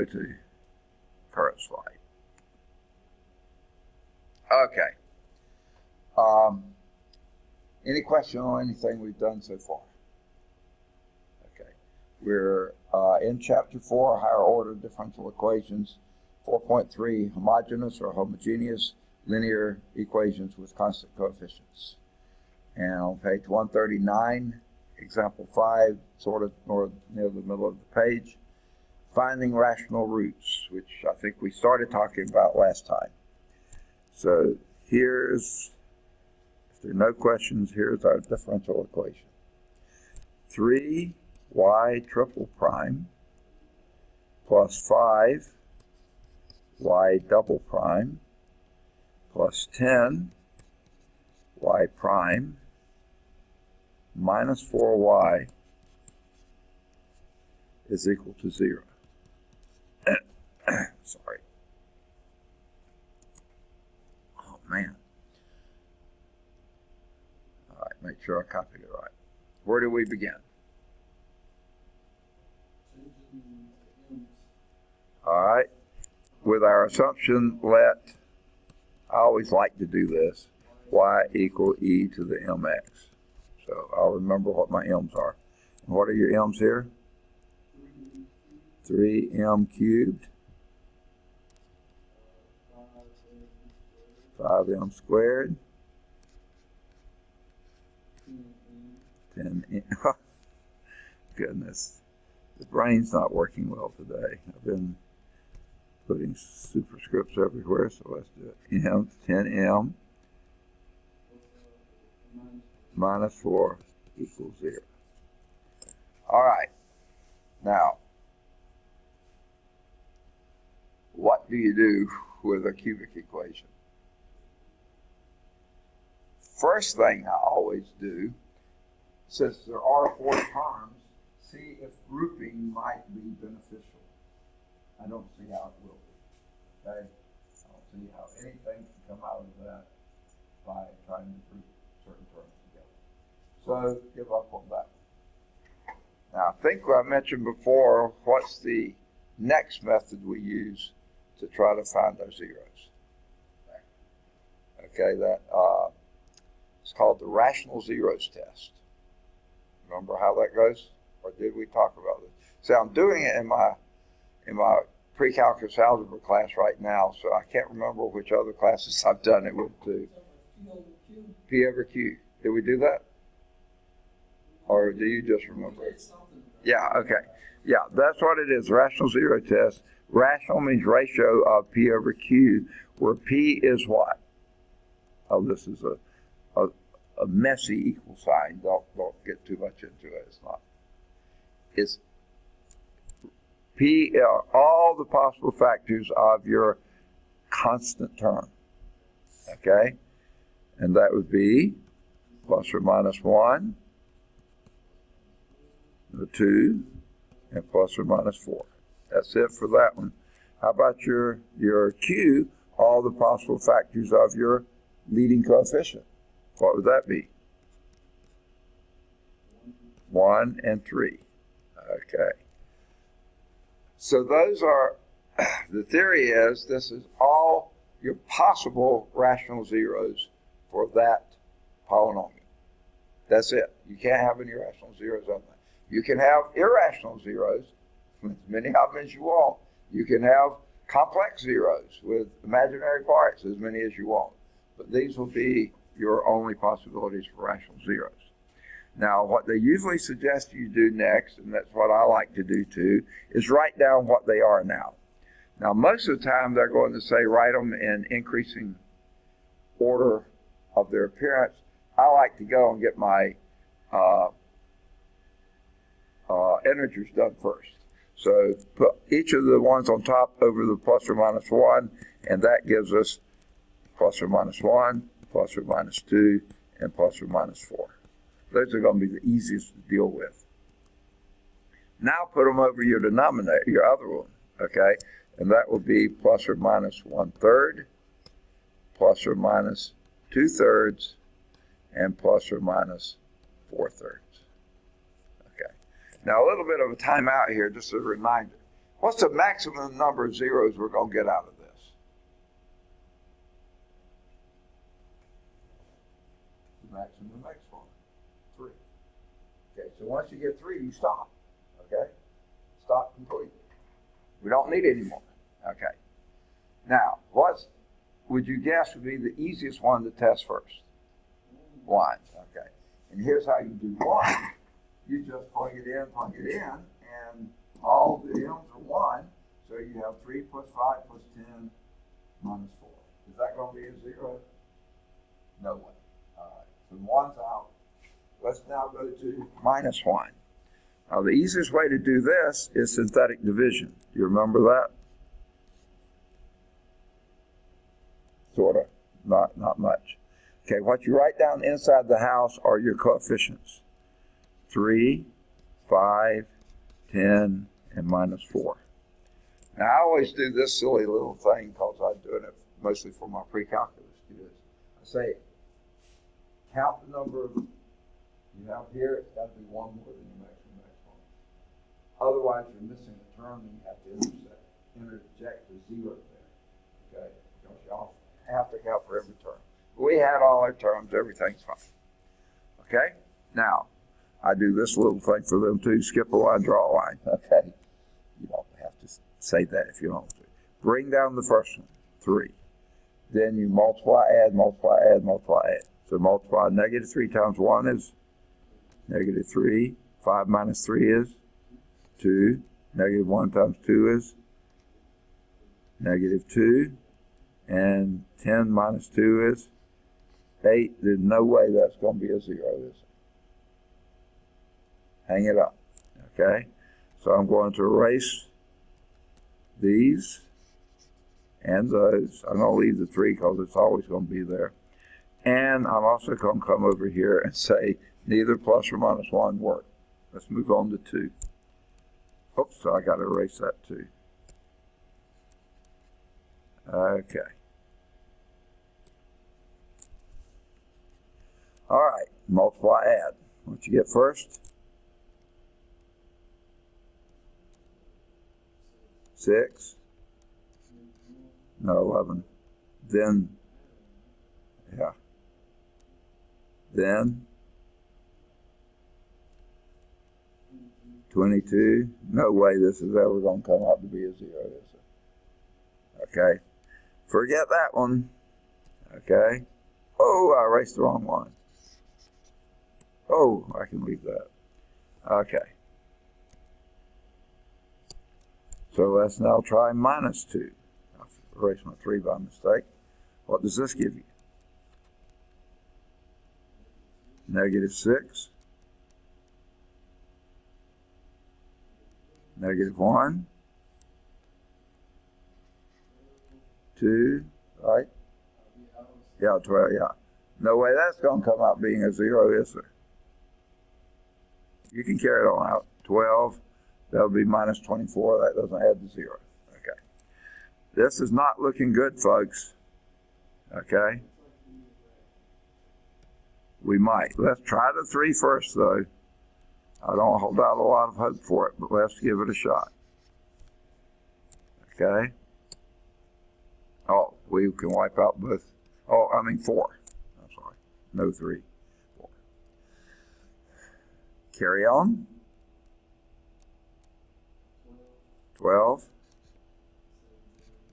go to current slide. Okay. Any question on anything we've done so far? Okay. We're in Chapter 4, higher order differential equations, 4.3, homogeneous or homogeneous linear equations with constant coefficients. And on page 139, example 5, sort of near the middle of the page, finding rational roots, which I think we started talking about last time. So here's, if there are no questions, here's our differential equation. 3y triple prime plus 5y double prime plus 10y prime minus 4y is equal to 0. Sorry. Oh, man. All right, make sure I copied it right. Where do we begin? All right. With our assumption, I always like to do this, y equal e to the mx. So I'll remember what my m's are. And what are your m's here? 3m cubed, 5m squared, 10m. Goodness, the brain's not working well today. I've been putting superscripts everywhere, so let's do it. 10m minus 4 equals 0. All right. Now, what do you do with a cubic equation? First thing I always do, since there are 4 terms, see if grouping might be beneficial. I don't see how it will be. Okay? I don't see how anything can come out of that by trying to group certain terms together. So give up on that. Now, I think I mentioned before, what's the next method we use to try to find our zeros? Okay, that it's called the rational zeros test. Remember how that goes? Or did we talk about it? See, I'm doing it in my pre-calculus algebra class right now, so I can't remember which other classes I've done it with too. P over Q. Did we do that? Or do you just remember it? Yeah, okay. Yeah, that's what it is, rational zero test. Rational means ratio of P over Q, where P is what? Oh, this is a messy equal sign. Don't get too much into it. It's not. It's P are all the possible factors of your constant term. Okay? And that would be plus or minus 1, the 2, and plus or minus 4. That's it for that one. How about your Q, all the possible factors of your leading coefficient? What would that be? 1 and 3. Okay. So those are, the theory is this is all your possible rational zeros for that polynomial. That's it. You can't have any rational zeros on that. You can have irrational zeros, as many of them as you want. You can have complex zeros with imaginary parts, as many as you want. But these will be your only possibilities for rational zeros. Now, what they usually suggest you do next, and that's what I like to do too, is write down what they are now. Now, most of the time, they're going to say write them in increasing order of their appearance. I like to go and get my integers done first. So put each of the ones on top over the plus or minus 1, and that gives us plus or minus 1, plus or minus 2, and plus or minus 4. Those are going to be the easiest to deal with. Now put them over your denominator, your other one, okay? And that will be plus or minus 1/3, plus or minus 2/3, and plus or minus 4/3. Okay. Now a little bit of a timeout here, just a reminder. What's the maximum number of zeros we're going to get out of this? The maximum exponent, 3. Okay, so once you get 3, you stop. Okay? Stop completely. We don't need any more. Okay. Now, what would you guess would be the easiest one to test first? 1. Okay. And here's how you do 1. You just plug it in, and all the m's are 1. So you have 3 plus 5 plus 10 minus 4. Is that going to be a 0? No way. All right. So 1's out. Let's now go to minus 1. Now, the easiest way to do this is synthetic division. Do you remember that? Sort of. Not much. Okay, what you write down inside the house are your coefficients. 3, 5, 10, and minus 4. Now, I always do this silly little thing because I'm doing it mostly for my pre-calculus students. I say, count the number of you have here. It's got to be 1 more than your maximum exponent. Otherwise, you're missing a term and you have to interject a 0 there. Okay? Because you have to account for every term. We had all our terms. Everything's fine. Okay? Now, I do this little thing for them too. Skip a line, draw a line. Okay? You don't have to say that if you don't want to. Bring down the first one, 3. Then you multiply, add, multiply, add, multiply, add. So multiply negative 3 times 1 is negative 3. 5 minus 3 is 2. Negative 1 times 2 is negative 2. And 10 minus 2 is 8. There's no way that's going to be a 0, is it? Hang it up. Okay? So I'm going to erase these and those. I'm going to leave the 3 because it's always going to be there. And I'm also going to come over here and say neither plus or minus 1 work. Let's move on to 2. Oops, so I got to erase that too. Okay. All right, multiply, add. What you get first? 6. No, 11. Then, yeah. Then, 22. No way this is ever going to come out to be a 0, is it? Okay. Forget that one. Okay. Oh, I erased the wrong one. Oh, I can leave that. Okay. So let's now try minus 2. I erased my 3 by mistake. What does this give you? Negative 6. Negative 1. 2, right? Yeah, 12, yeah. No way that's going to come out being a 0, is there? You can carry it on out. 12, that'll be minus 24. That doesn't add to 0. Okay. This is not looking good, folks. Okay? We might. Let's try the 3 first, though. I don't hold out a lot of hope for it, but let's give it a shot. Okay? Oh, we can wipe out both. Oh, I mean 4. I'm sorry. No 3. 4. Carry on. 12.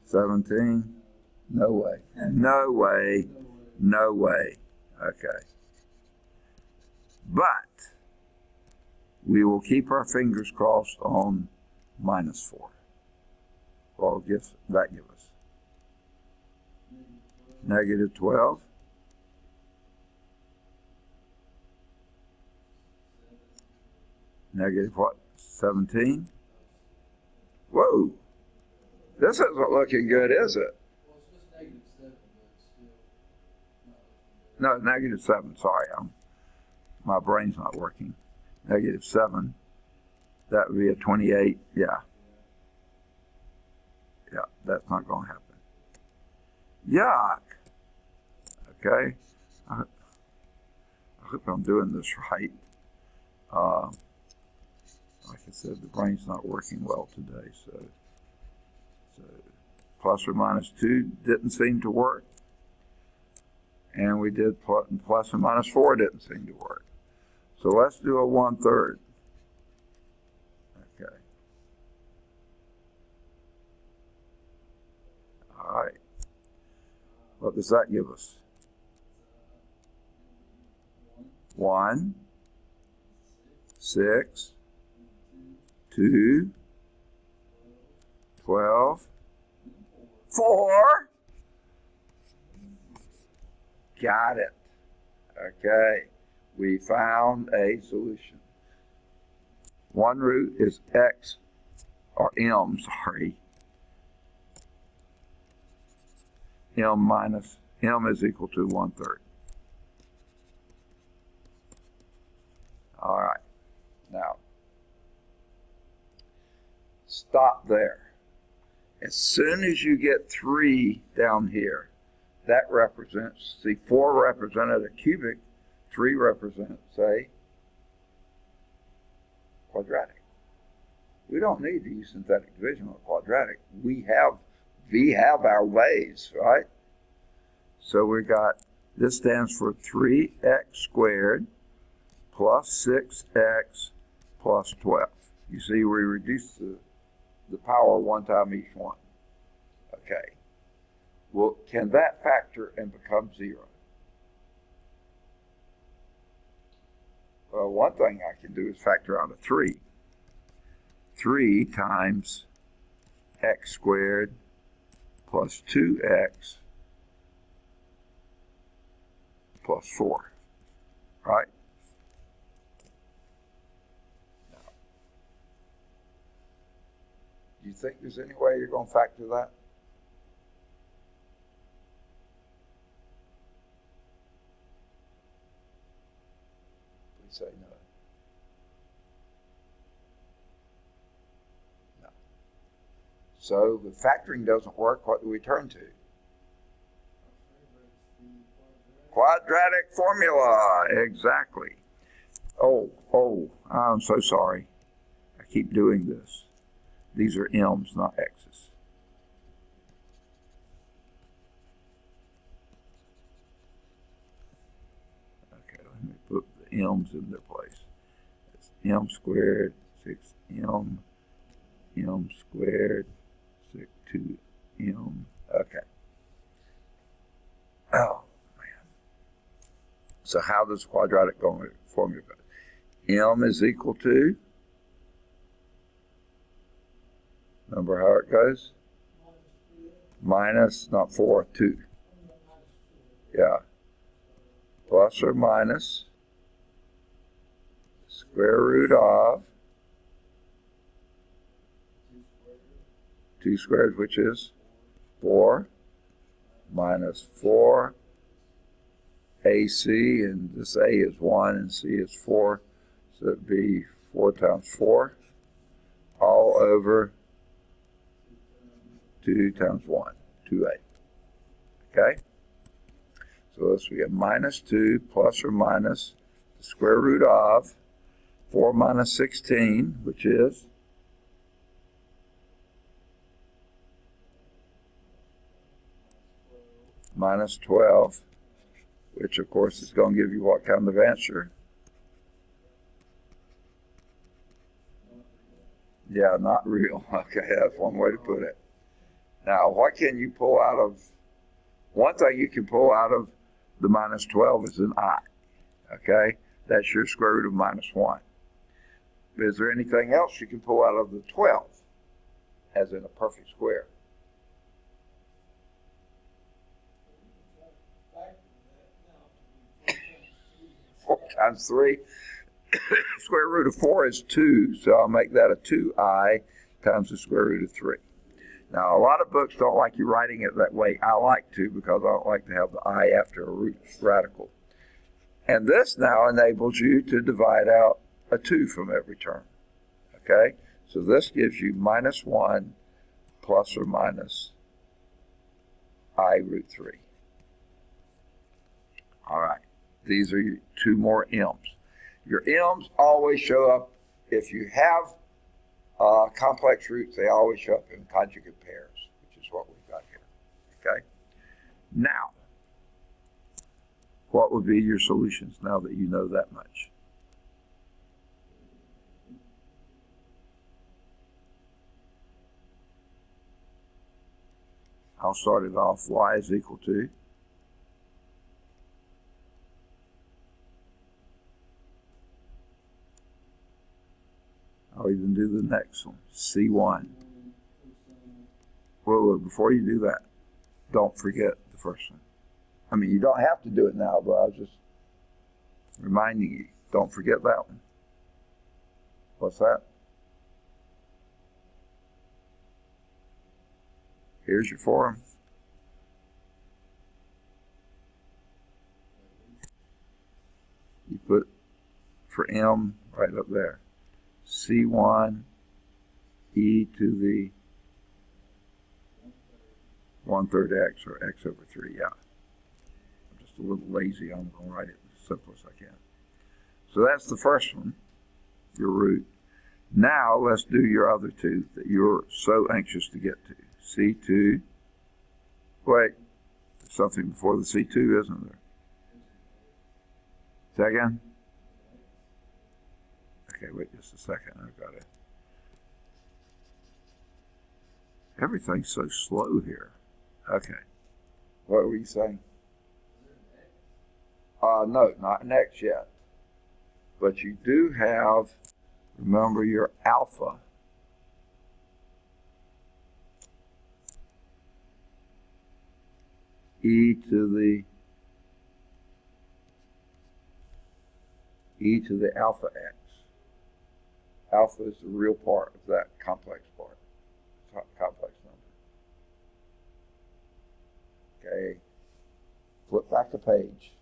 17. No way. No way. No way. Okay. But we will keep our fingers crossed on minus 4. What will that give us? Negative 12. Negative what? 17. Whoa. This isn't looking good, is it? Well, it's just negative 7, but it's still No, negative 7. Sorry, my brain's not working. Negative 7. That would be a 28. Yeah. Yeah, that's not going to happen. Yuck. Okay. I hope I'm doing this right. like I said, the brain's not working well today, so plus or minus 2 didn't seem to work. And we did plus or minus 4 didn't seem to work. So let's do a 1/3. Okay. All right. What does that give us? 1, 6, 2, 12, 4. Got it. Okay. We found a solution. One root is x, or m, sorry. M is equal to 1/3. All right. Now, stop there. As soon as you get 3 down here, that represents, see, 4 represented a cubic, 3 represents a quadratic. We don't need to use synthetic division on a quadratic. We have our ways, right? So we got, this stands for 3x squared plus 6x plus 12. You see, we reduce the power 1 time each one. Okay. Well, can that factor and become 0? Well, one thing I can do is factor out a 3. 3 times x squared plus 2x plus 4, right? Now, do you think there's any way you're going to factor that? Please say no. No. So the factoring doesn't work. What do we turn to? Quadratic formula, exactly. Oh, I'm so sorry. I keep doing this. These are m's, not x's. Okay, let me put the m's in their place. It's m squared, 6m, m squared, 2m. Okay. Oh. So how does quadratic formula go? M is equal to, remember how it goes? Minus, not 4, 2. Yeah. Plus or minus square root of 2 squared, which is 4, minus 4. AC, and this A is 1 and C is 4, so it'd be 4 times 4, all over 2 times 1, 2A. Okay? So this we have minus 2 plus or minus the square root of 4 minus 16, which is minus 12. Which, of course, is going to give you what kind of answer? Yeah, not real. Okay, that's one way to put it. Now, what can you pull out of? One thing you can pull out of the minus 12 is an I. Okay? That's your square root of minus 1. But is there anything else you can pull out of the 12, as in a perfect square? 4 times 3. Square root of 4 is 2, so I'll make that a 2i times the square root of 3. Now, a lot of books don't like you writing it that way. I like to, because I don't like to have the I after a root radical. And this now enables you to divide out a 2 from every term. Okay? So this gives you minus 1 plus or minus I root 3. All right. These are your 2 more m's. Your m's always show up if you have Complex roots, they always show up in conjugate pairs, which is what we've got here. Okay? Now, what would be your solutions now that you know that much? I'll start it off. Y is equal to I'll even do the next one, C1. Well, before you do that, don't forget the first one. I mean, you don't have to do it now, but I was just reminding you, don't forget that one. What's that? Here's your form. You put for M right up there. C1 e to the 1/3 x, or x over 3, yeah. I'm just a little lazy. I'm going to write it as simple as I can. So that's the first one, your root. Now let's do your other two that you're so anxious to get to. C2, wait, there's something before the C2, isn't there? Say again? Okay, wait just a second, I've got it. Everything's so slow here. Okay. What were you saying? No, not an X yet. But you do have, remember, your alpha. E to the alpha x. Alpha is the real part of that complex part, complex number. Okay, flip back the page.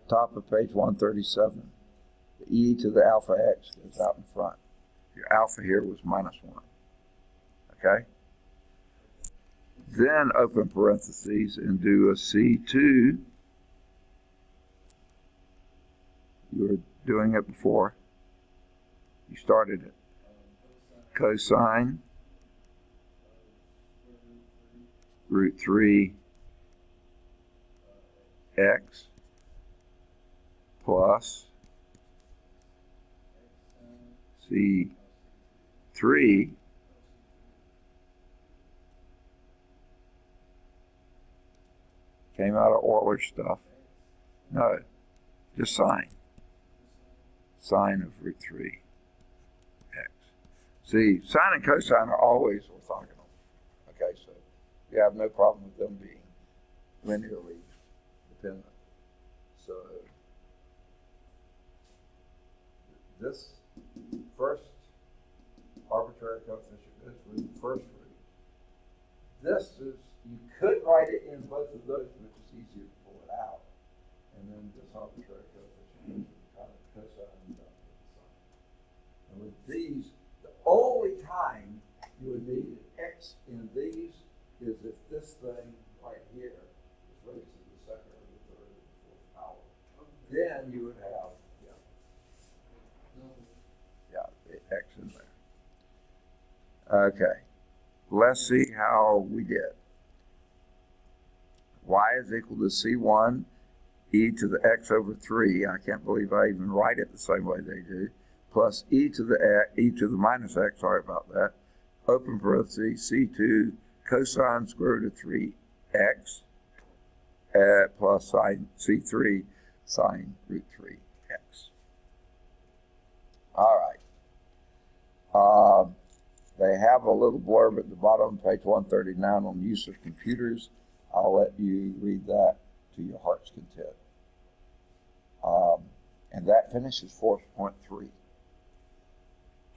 Top of page 137. The e to the alpha x goes out in front. Your alpha here was -1. Okay? Then open parentheses and do a C2. You were doing it before. You started it. Cosine √3 x plus C3 came out of Euler stuff. No, just sine. Sine of √3 x. See, sine and cosine are always orthogonal. Okay, so you have no problem with them being linearly dependent. So this first arbitrary coefficient goes with the first root. This is, you could write it in both of those, which is easier to pull it out. And then this arbitrary coefficient goes with the cosine and the sine. And with these, the only time you would need an x in these is if this thing right here is raised to the second or the third or the fourth power. Then you would have, the x in there. Okay, let's see how we did. Y is equal to C1 e to the x over 3. I can't believe I even write it the same way they do. Plus e to the minus x, sorry about that. Open parentheses, C2 cosine square root of 3x plus sine C3 sine √3x. All right. They have a little blurb at the bottom of page 139 on use of computers. I'll let you read that to your heart's content. And that finishes 4.3.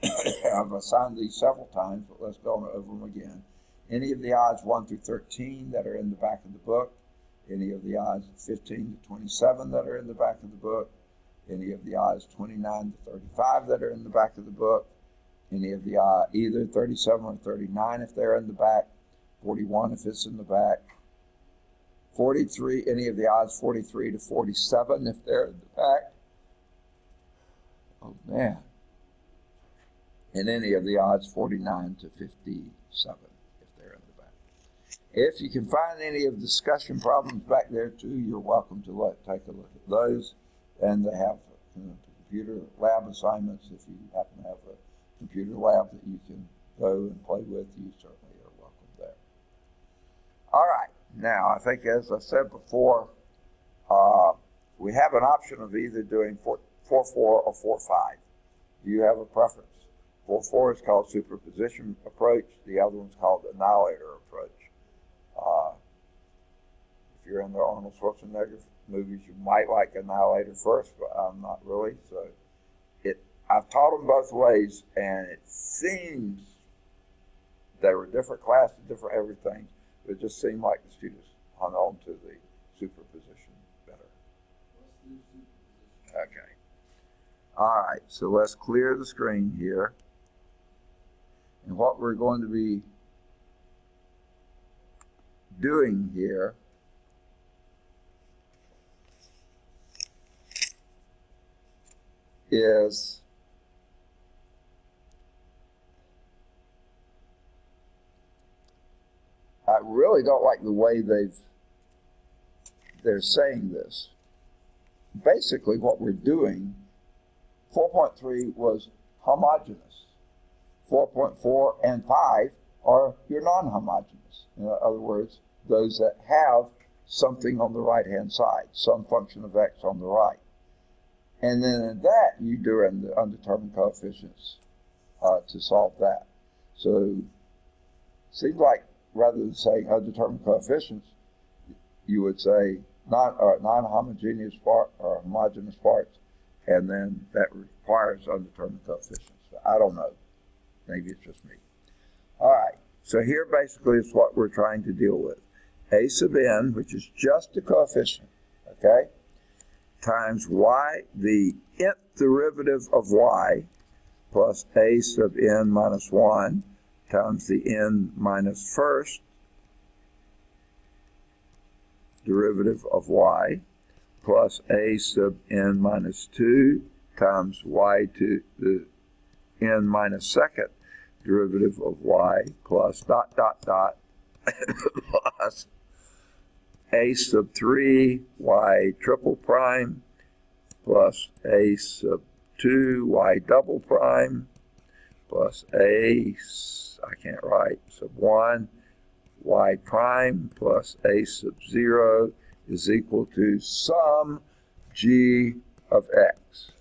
I've assigned these several times, but let's go over them again. Any of the odds 1 through 13 that are in the back of the book, any of the odds 15 to 27 that are in the back of the book, any of the odds 29 to 35 that are in the back of the book, any of the either 37 or 39 if they're in the back, 41 if it's in the back, 43, any of the odds 43 to 47 if they're in the back. Oh man. in any of the odds 49 to 57 if they're in the back. If you can find any of the discussion problems back there too, you're welcome to take a look at those. And they have computer lab assignments. If you happen to have a computer lab that you can go and play with, you certainly are welcome there. All right. Now, I think as I said before, we have an option of either doing 4-4 or 4-5. Do you have a preference? 4-4 is called superposition approach. The other one's called annihilator approach. If you're in the Arnold Schwarzenegger movies, you might like annihilator first, but I'm not really. So I've taught them both ways, and it seems they were different classes, different everything. But it just seemed like the students hung on to the superposition better. Okay. All right, so let's clear the screen here. And what we're going to be doing here is I really don't like the way they're saying this. Basically what we're doing, 4.3 was homogeneous. 4.4 and 5 are your non-homogeneous. In other words, those that have something on the right-hand side, some function of x on the right. And then in that, you do the undetermined coefficients to solve that. So it seems like rather than saying undetermined coefficients, you would say non-homogeneous part or homogeneous parts, and then that requires undetermined coefficients. So I don't know. Maybe it's just me. All right. So here basically is what we're trying to deal with. A sub n, which is just a coefficient, okay, times y, the nth derivative of y, plus a sub n minus 1 times the n minus first derivative of y, plus a sub n minus 2 times y to the n minus second derivative of y, plus plus a sub 3 y triple prime plus a sub 2 y double prime plus a, I can't write, sub 1 y prime plus a sub 0 is equal to sum g of x.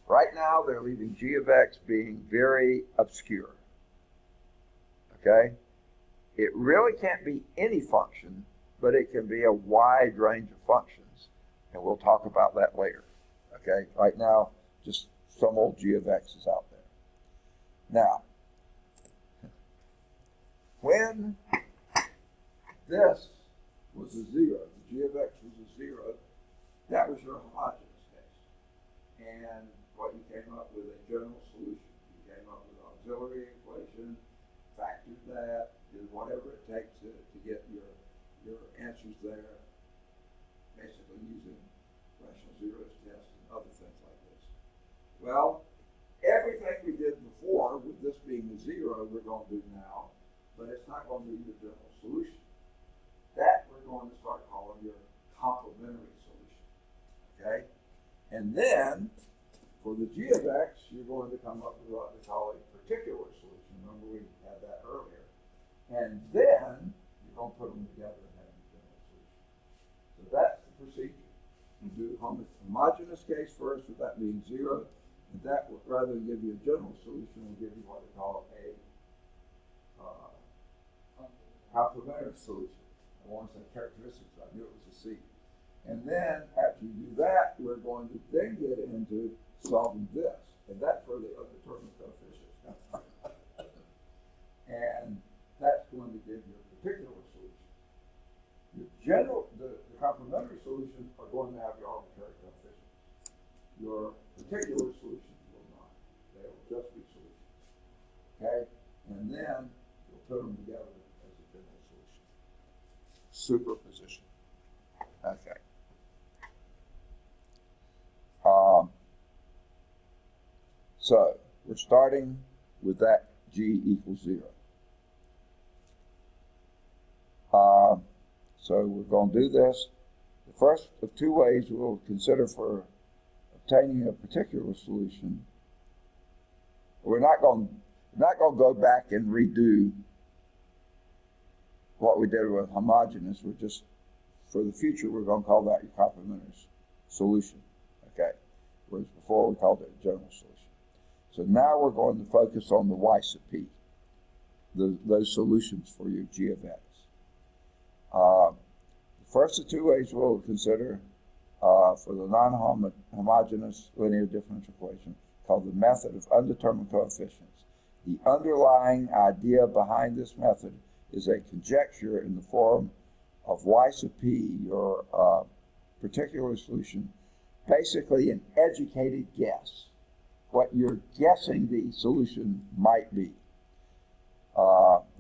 Right now, they're leaving g of x being very obscure. Okay? It really can't be any function, but it can be a wide range of functions. And we'll talk about that later. Okay? Right now, just some old g of x is out there. Now, when this was a 0, the g of x was a 0, that was your homogeneous case. And what you came up with a general solution. You came up with an auxiliary equation, factored that, did whatever it takes to get your answers there, basically using rational zeros tests and other things like this. Well, everything we did before, with this being a 0, we're going to do now, but it's not going to be the general solution. That we're going to start calling your complementary solution. Okay? And then, for the g of x, you're going to come up with what we call a particular solution. Remember we had that earlier. And then you're going to put them together and have a general solution. So that's the procedure. You do homogeneous case first, with that being 0. And that, rather than give you a general solution, will give you what we call a complementary solution. I want to say characteristics. I knew it was a C. And then, after you do that, we're going to then get into solving this. And that's where the undetermined coefficients come from. And that's going to give you a particular solution. The complementary solutions are going to have your arbitrary coefficients. Your particular solutions will not. They will just be solutions. Okay? And then you'll put them together as a general solution. Superposition. Okay. So we're starting with that g equals 0. So we're going to do this. The first of two ways we'll consider for obtaining a particular solution. We're not going to go back and redo what we did with homogeneous. We're just, for the future, we're going to call that your complementary solution. Okay, whereas before we called it a general solution. So now we're going to focus on the y sub p, those solutions for your g of x. The first of two ways we'll consider for the non-homogeneous linear differential equation, called the method of undetermined coefficients. The underlying idea behind this method is a conjecture in the form of y sub p, your particular solution, basically an educated guess, what you're guessing the solution might be,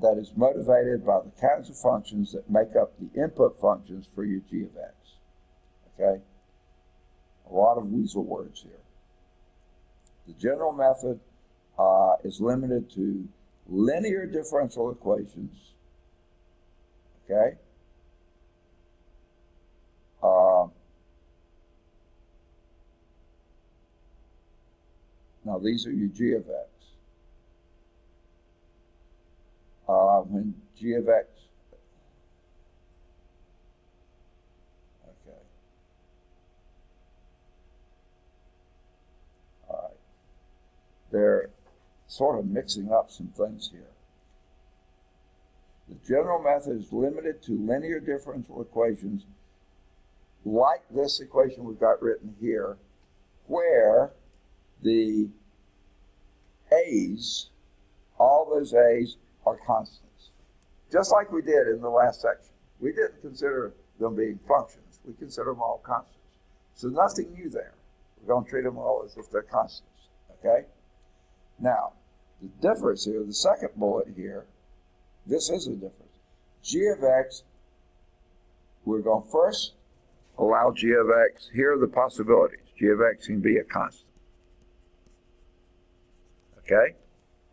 that is motivated by the kinds of functions that make up the input functions for your g of x. Okay? A lot of weasel words here. The general method is limited to linear differential equations. Okay? Now these are your g of x. When g of x, okay. All right. They're sort of mixing up some things here. The general method is limited to linear differential equations like this equation we've got written here, where the a's, all those a's, are constants. Just like we did in the last section. We didn't consider them being functions. We consider them all constants. So nothing new there. We're going to treat them all as if they're constants. Okay? Now, the difference here, the second bullet here, this is a difference. G of x, we're going to first allow g of x. Here are the possibilities. G of x can be a constant. Okay?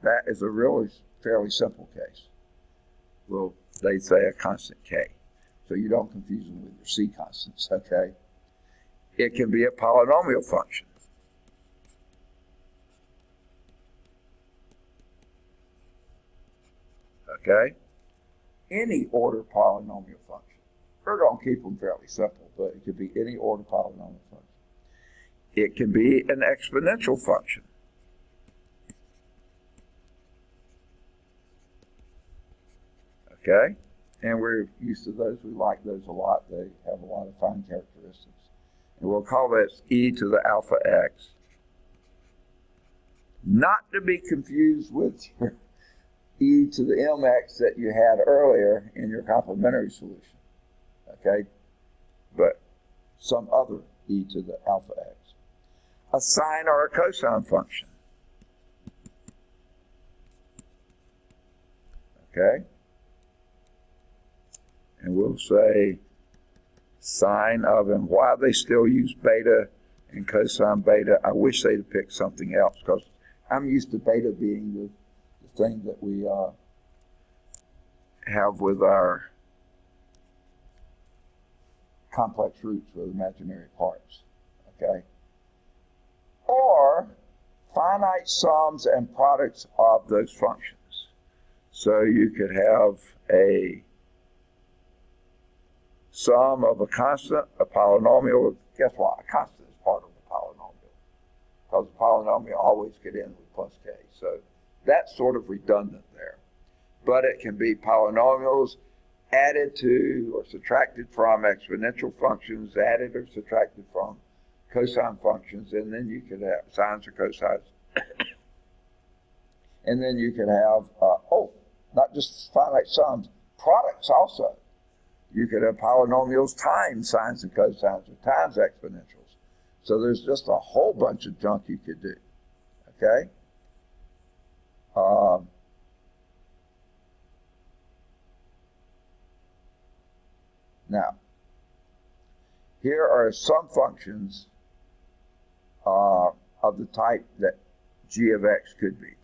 That is a really fairly simple case. Well, they say a constant k. So you don't confuse them with your c constants, okay? It can be a polynomial function. Okay? Any order polynomial function. We're going to keep them fairly simple, but it could be any order polynomial function. It can be an exponential function. Okay? And we're used to those. We like those a lot. They have a lot of fine characteristics. And we'll call this e to the alpha x. Not to be confused with your e to the mx that you had earlier in your complementary solution. Okay? But some other e to the alpha x. A sine or a cosine function. Okay? And we'll say sine of, and why they still use beta and cosine beta, I wish they'd have picked something else, because I'm used to beta being the thing that we have with our complex roots with imaginary parts, okay? Or finite sums and products of those functions. So you could have a sum of a constant, a polynomial. Guess what? A constant is part of a polynomial, because a polynomial always get in with plus k. So that's sort of redundant there. But it can be polynomials added to or subtracted from exponential functions, added or subtracted from cosine functions, and then you could have sines or cosines. And then you could have, not just finite sums, products also. You could have polynomials times sines and cosines or times exponentials. So there's just a whole bunch of junk you could do. Okay? Now, here are some functions of the type that g of x could be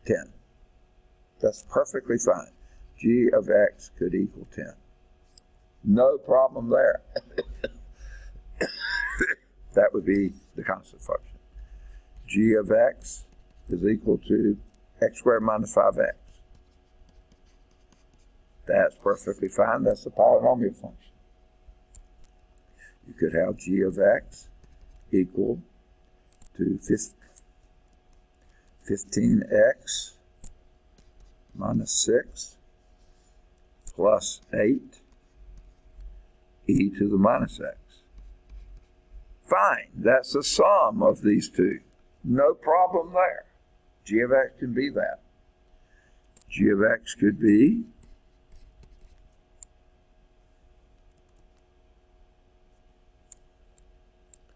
10. That's perfectly fine. G of x could equal 10. No problem there. That would be the constant function. G of x is equal to x squared minus 5x. That's perfectly fine. That's the polynomial function. You could have g of x equal to 15x minus 6 plus 8 e to the minus x. Fine, that's the sum of these two. No problem there. G of x can be that. G of x could be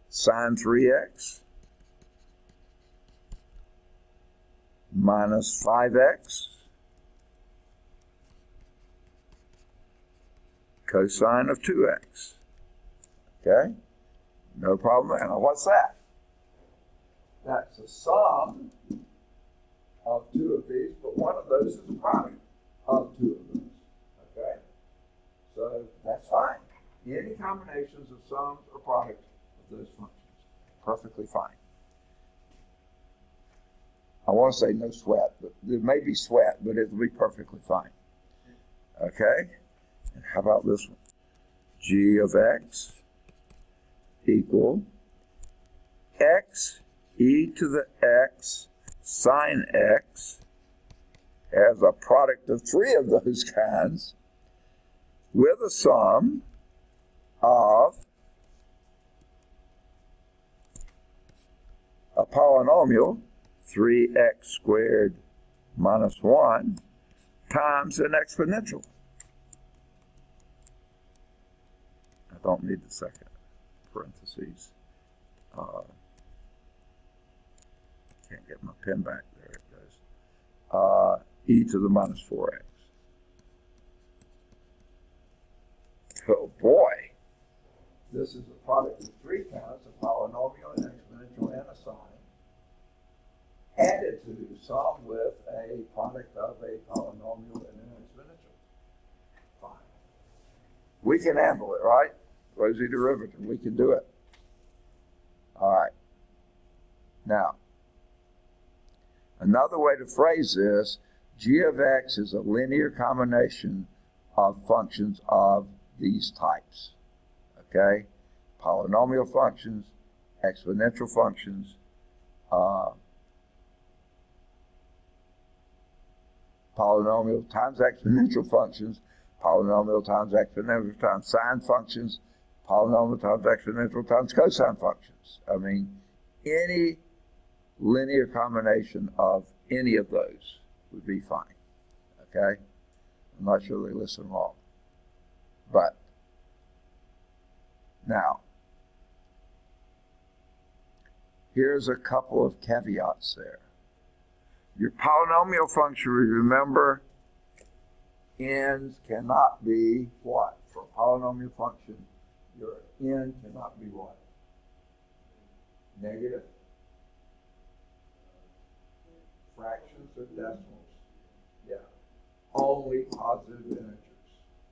sine 3x minus 5x cosine of 2x. Okay? No problem there. Now what's that? That's the sum of two of these, but one of those is a product of two of those. Okay? So that's fine. Any combinations of sums or products of those functions. Perfectly fine. I want to say no sweat, but there may be sweat, but it'll be perfectly fine. Okay? And how about this one? G of x equal x e to the x sine x as a product of three of those kinds with a sum of a polynomial 3x squared minus 1 times an exponential. I don't need the second parentheses. Can't get my pen back. There it goes. E to the minus 4x. Oh boy. This is a product of three kinds, a polynomial, an exponential, and a sine, added to some with a product of a polynomial and an exponential. Fine. We can handle it, right? Rosy derivative, we can do it. All right. Now, another way to phrase this, g of x is a linear combination of functions of these types. Okay? Polynomial functions, exponential functions, polynomial times exponential functions, polynomial times exponential times sine functions, polynomial times exponential times cosine functions. I mean, any linear combination of any of those would be fine. Okay? I'm not sure they listen wrong. But, now, here's a couple of caveats there. Your polynomial function, remember, n's cannot be what? For a polynomial function, your n cannot be what? Negative? Fractions or decimals? Yeah. Only positive integers.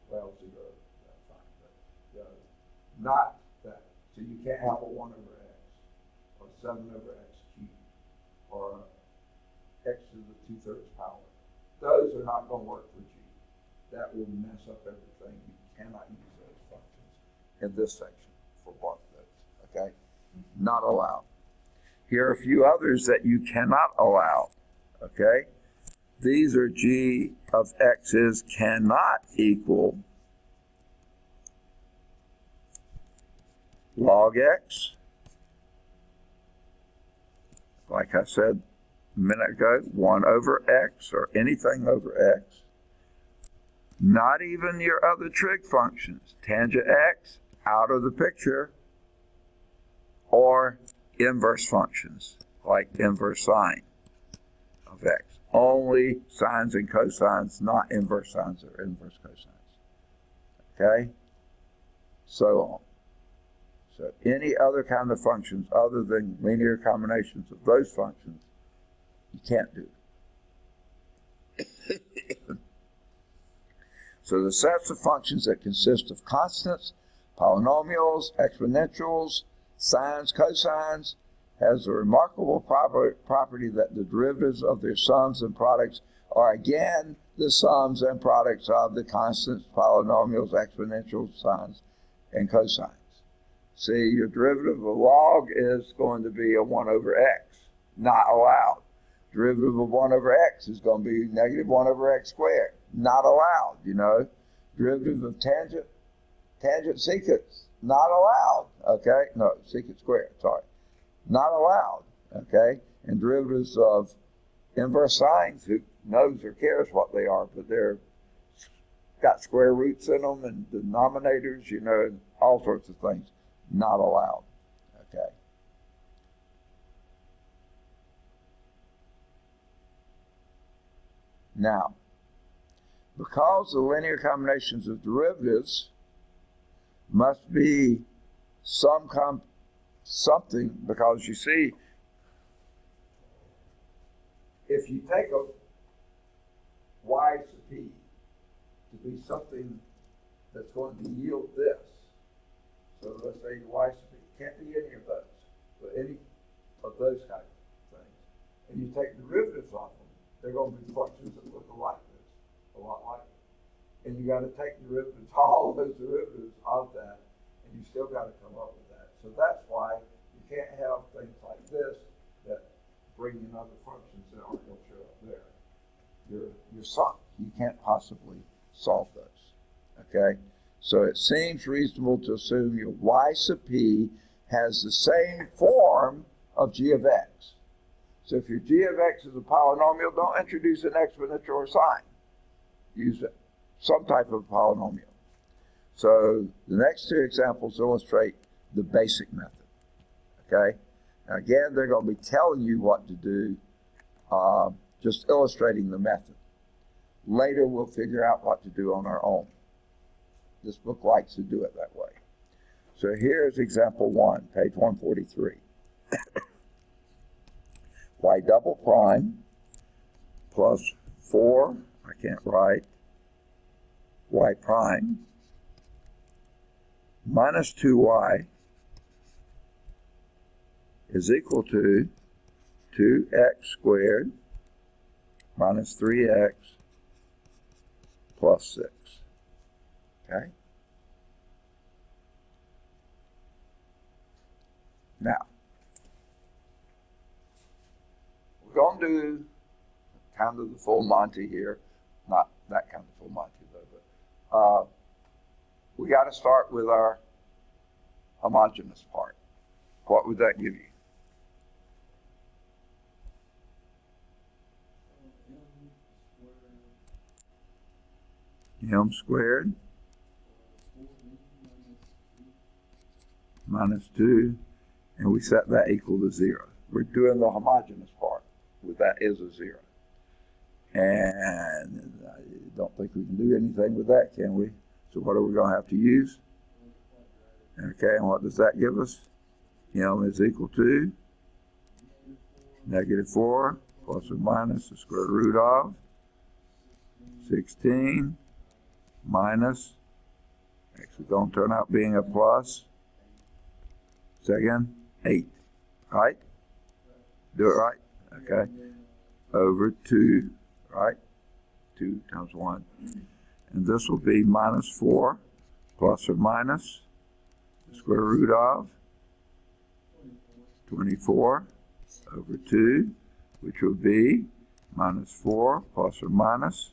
Well, 0. That's fine. But, not that. So you can't have a 1 over x, or 7 over x cubed, or x to the 2/3 power. Those are not going to work for g. That will mess up everything. You cannot use those functions in this section for both of those. Okay? Not allowed. Here are a few others that you cannot allow. Okay? These are g of x's cannot equal log x. Like I said a minute ago, 1 over x or anything over x. Not even your other trig functions. Tangent x, out of the picture. Or inverse functions, like inverse sine of x. Only sines and cosines, not inverse sines or inverse cosines. Okay? So on. So any other kind of functions other than linear combinations of those functions, you can't do. So the sets of functions that consist of constants, polynomials, exponentials, sines, cosines, has a remarkable property that the derivatives of their sums and products are again the sums and products of the constants, polynomials, exponentials, sines, and cosines. See, your derivative of log is going to be a 1 over x, not allowed. Derivative of 1 over x is going to be negative 1 over x squared, not allowed, you know. Derivative of tangent secant, not allowed, okay? No, secant squared, sorry. Not allowed, okay? And derivatives of inverse sines, who knows or cares what they are, but they're got square roots in them and denominators, you know, and all sorts of things, not allowed, okay? Now, because the linear combinations of derivatives must be something, because you see, if you take a y to p to be something that's going to yield this, so let's say y to p, can't be any of those, but any of those kind of things, and you take derivatives of them, they're going to be functions that look alike this, a lot like it. And you got to take derivatives, all those derivatives of that, and you still got to come up with that. So that's why you can't have things like this that bring in other functions that aren't going to show up there. You're sunk. You can't possibly solve those. Okay? So it seems reasonable to assume your y sub p has the same form of g of x. So if your g of x is a polynomial, don't introduce an exponential or sign. Use some type of polynomial. So the next two examples illustrate the basic method. Okay? Now again, they're going to be telling you what to do, just illustrating the method. Later we'll figure out what to do on our own. This book likes to do it that way. So here's example 1, page 143. Y double prime plus 4, I can't write, y prime minus 2y is equal to 2x squared minus 3x plus 6. Okay? Now, we're going to do kind of the full Monty here. Not that kind of full Monty, though, but we got to start with our homogeneous part. What would that give you? M squared minus 2, and we set that equal to 0. We're doing the homogeneous part with that is a 0. And I don't think we can do anything with that, can we? So what are we going to have to use? Okay, and what does that give us? M is equal to negative 4 plus or minus the square root of 16 minus, actually going to turn out being a plus, second, 8, right? Do it right? Okay. Over 2, right? 2 times 1. And this will be minus 4 plus or minus the square root of 24 over 2, which will be minus 4 plus or minus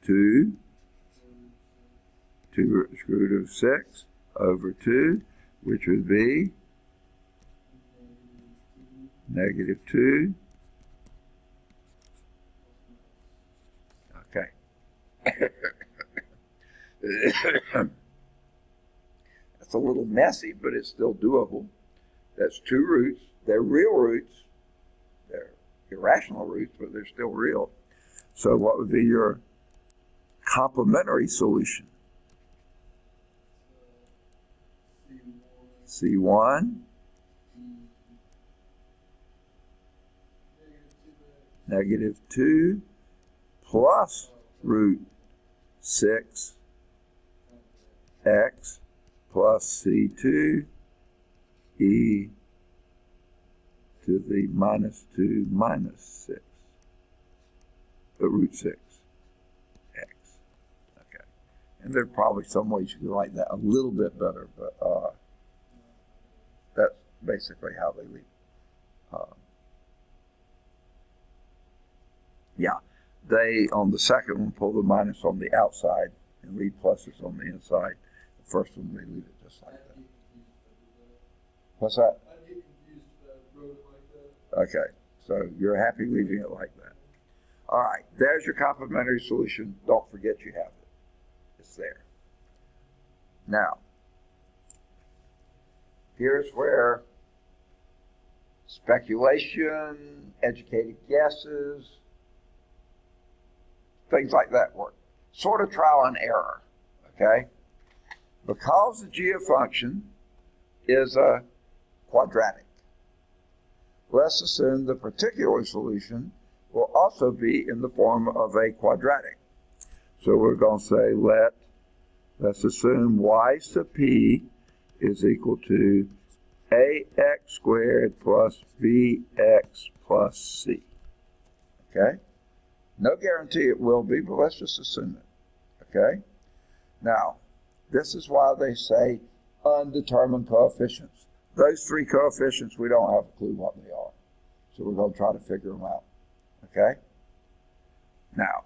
2 square root of 6 over 2, which would be negative 2. Okay. That's a little messy, but it's still doable. That's 2 roots. They're real roots. They're irrational roots, but they're still real. So what would be your complementary solution? C1 negative 2 plus root 6 x plus C2 e to the minus 2 minus 6, root 6 x. Okay. And there are probably some ways you can write that a little bit better, but that's basically how they leave. Yeah, they, on the second one, pull the minus on the outside and leave pluses on the inside. The first one, they leave it just like that. What's that? I get confused if I wrote it like that. Okay, so you're happy leaving it like that. All right, there's your complementary solution. Don't forget you have it. It's there. Now, here's where speculation, educated guesses, things like that work. Sort of trial and error, okay? Because the g of function is a quadratic, let's assume the particular solution will also be in the form of a quadratic. So we're going to say let's assume y sub p is equal to ax squared plus bx plus c. Okay? No guarantee it will be, but let's just assume it. Okay? Now, this is why they say undetermined coefficients. Those three coefficients, we don't have a clue what they are. So we're going to try to figure them out. Okay? Now,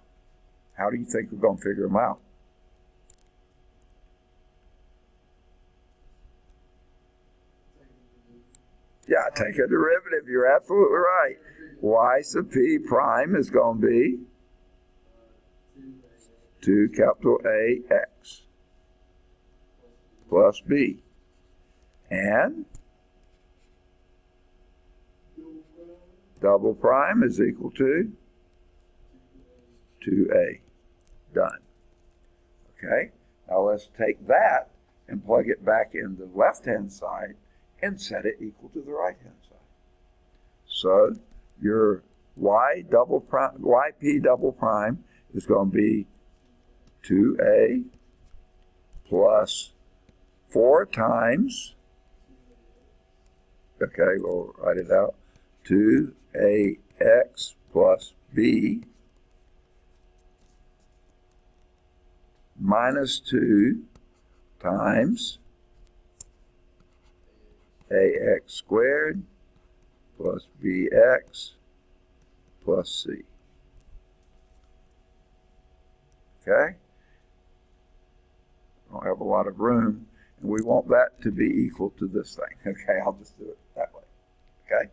how do you think we're going to figure them out? Yeah, take a derivative. You're absolutely right. Y sub p prime is going to be 2 capital AX plus B. And double prime is equal to 2A. Done. Okay? Now let's take that and plug it back in the left-hand side and set it equal to the right-hand side. So your yp double prime is going to be 2A plus 4 times, okay, we'll write it out, 2AX plus B minus 2 times AX squared plus BX plus C. Okay? I don't have a lot of room, and we want that to be equal to this thing. Okay, I'll just do it that way. Okay?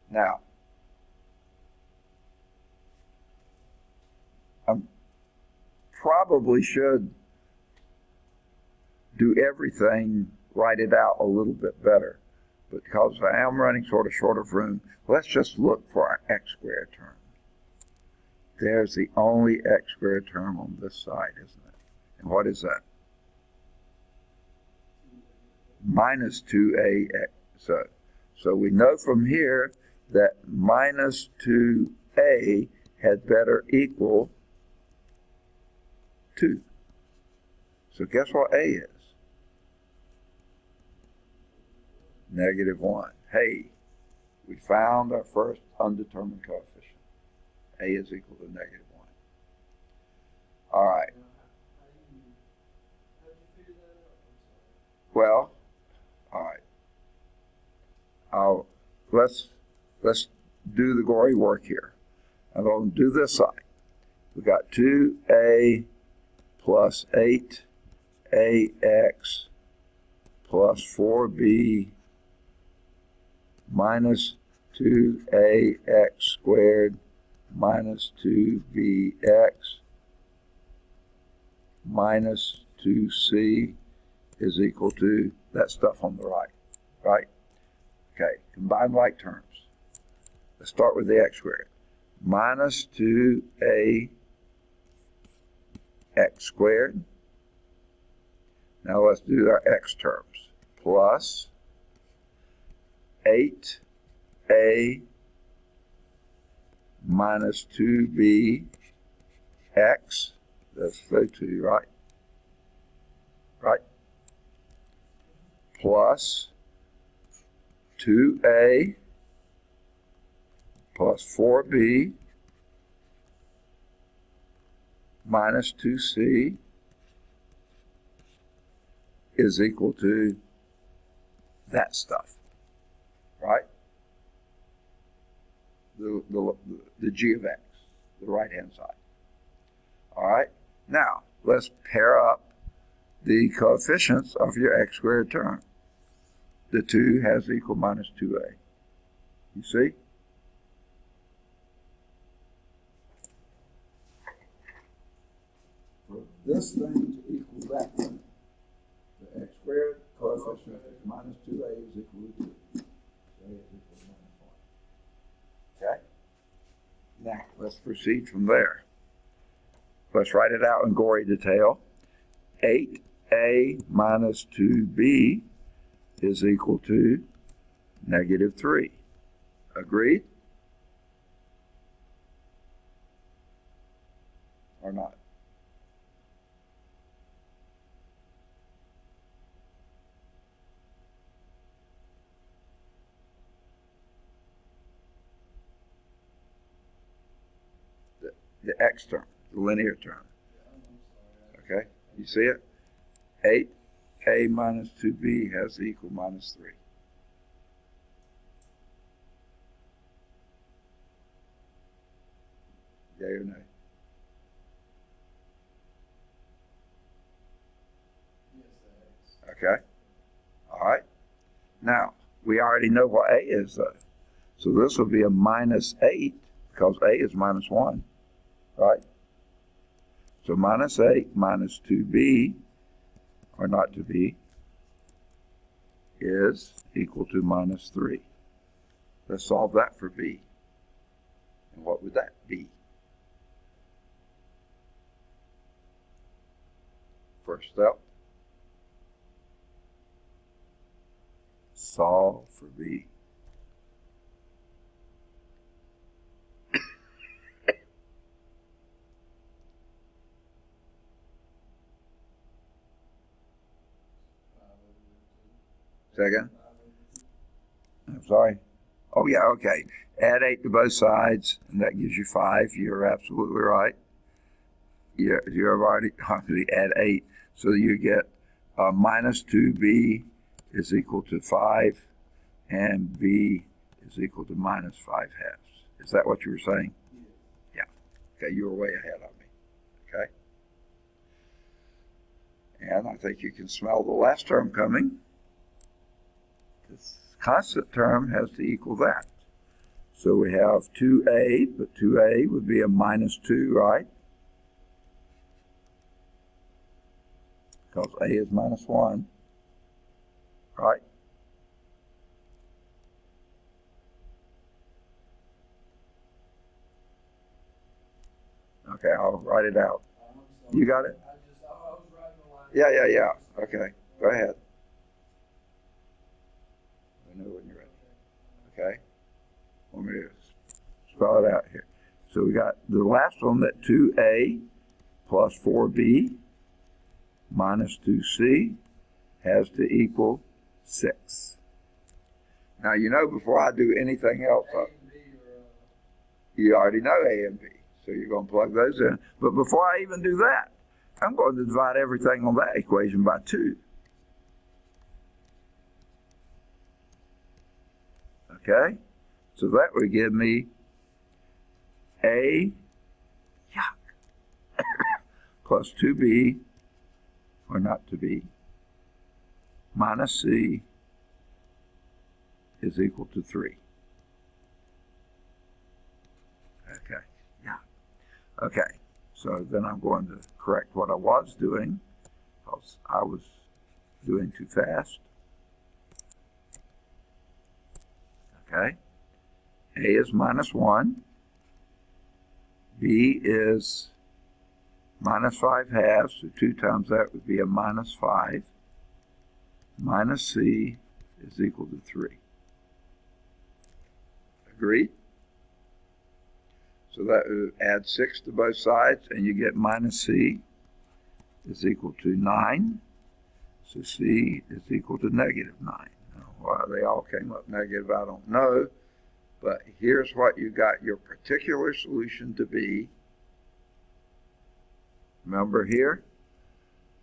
Now, I probably should do everything, write it out a little bit better. But because I am running sort of short of room, let's just look for our x squared term. There's the only x squared term on this side, isn't it? And what is that? Minus 2AX. So we know from here that minus 2A had better equal 2. So guess what A is? Negative 1. Hey, we found our first undetermined coefficient. A is equal to negative 1. All right. Well, all right. Let's do the gory work here. I'm going to do this side. We got 2A plus 8AX plus 4B minus 2AX squared minus 2BX minus 2C is equal to that stuff on the right, right? Okay, combine like terms. Let's start with the x squared. minus 2a x squared. Now let's do our x terms. Plus 8a minus 2b x. That's the 2, right? Right? Plus 2a plus 4b minus 2c is equal to that stuff, right? The g of x, the right-hand side. All right, now let's pair up the coefficients of your x squared term. The 2 has equal minus 2a. You see? For this thing to equal that thing, the x squared coefficient is minus 2a is equal to 2. So a is equal to minus 1. Okay? Now, let's proceed from there. Let's write it out in gory detail. 8a minus 2b is equal to negative 3. Agreed? Or not? The x term, the linear term. Okay, you see it? 8a minus 2b has equal minus 3. Yay or nay? Okay. All right. Now, we already know what a is, though. So this will be a minus 8 because a is minus 1, right? So minus 8 minus 2b, or not to be, is equal to minus 3. Let's solve that for b. And what would that be? First step, solve for b. Second? I'm sorry. Oh, yeah, okay. Add 8 to both sides, and that gives you 5. You're absolutely right. You're already add 8. So you get minus 2b is equal to 5, and b is equal to minus 5 halves. Is that what you were saying? Yeah. Okay, you were way ahead of me. Okay? And I think you can smell the last term coming. This constant term has to equal that. So we have 2a, but 2a would be a minus 2, right? Because a is minus 1, right? Okay, I'll write it out. You got it? I was writing the line. Yeah. Okay, go ahead. I know when you're ready. Okay? Let me spell it out here. So we got the last one, that 2a plus 4b minus 2c has to equal 6. Now, you know, before I do anything else, you already know a and b. So you're going to plug those in. But before I even do that, I'm going to divide everything on that equation by 2. Okay? So that would give me a plus 2b, or not to be, minus c is equal to 3. Okay, yeah. Okay, so then I'm going to correct what I was doing, because I was doing too fast. Okay, a is minus 1, B is minus 5 halves, so 2 times that would be a minus 5. Minus C is equal to 3. Agreed? So that would add 6 to both sides, and you get minus C is equal to 9. So C is equal to negative 9. Now, why they all came up negative, I don't know. But here's what you got your particular solution to be. Remember here,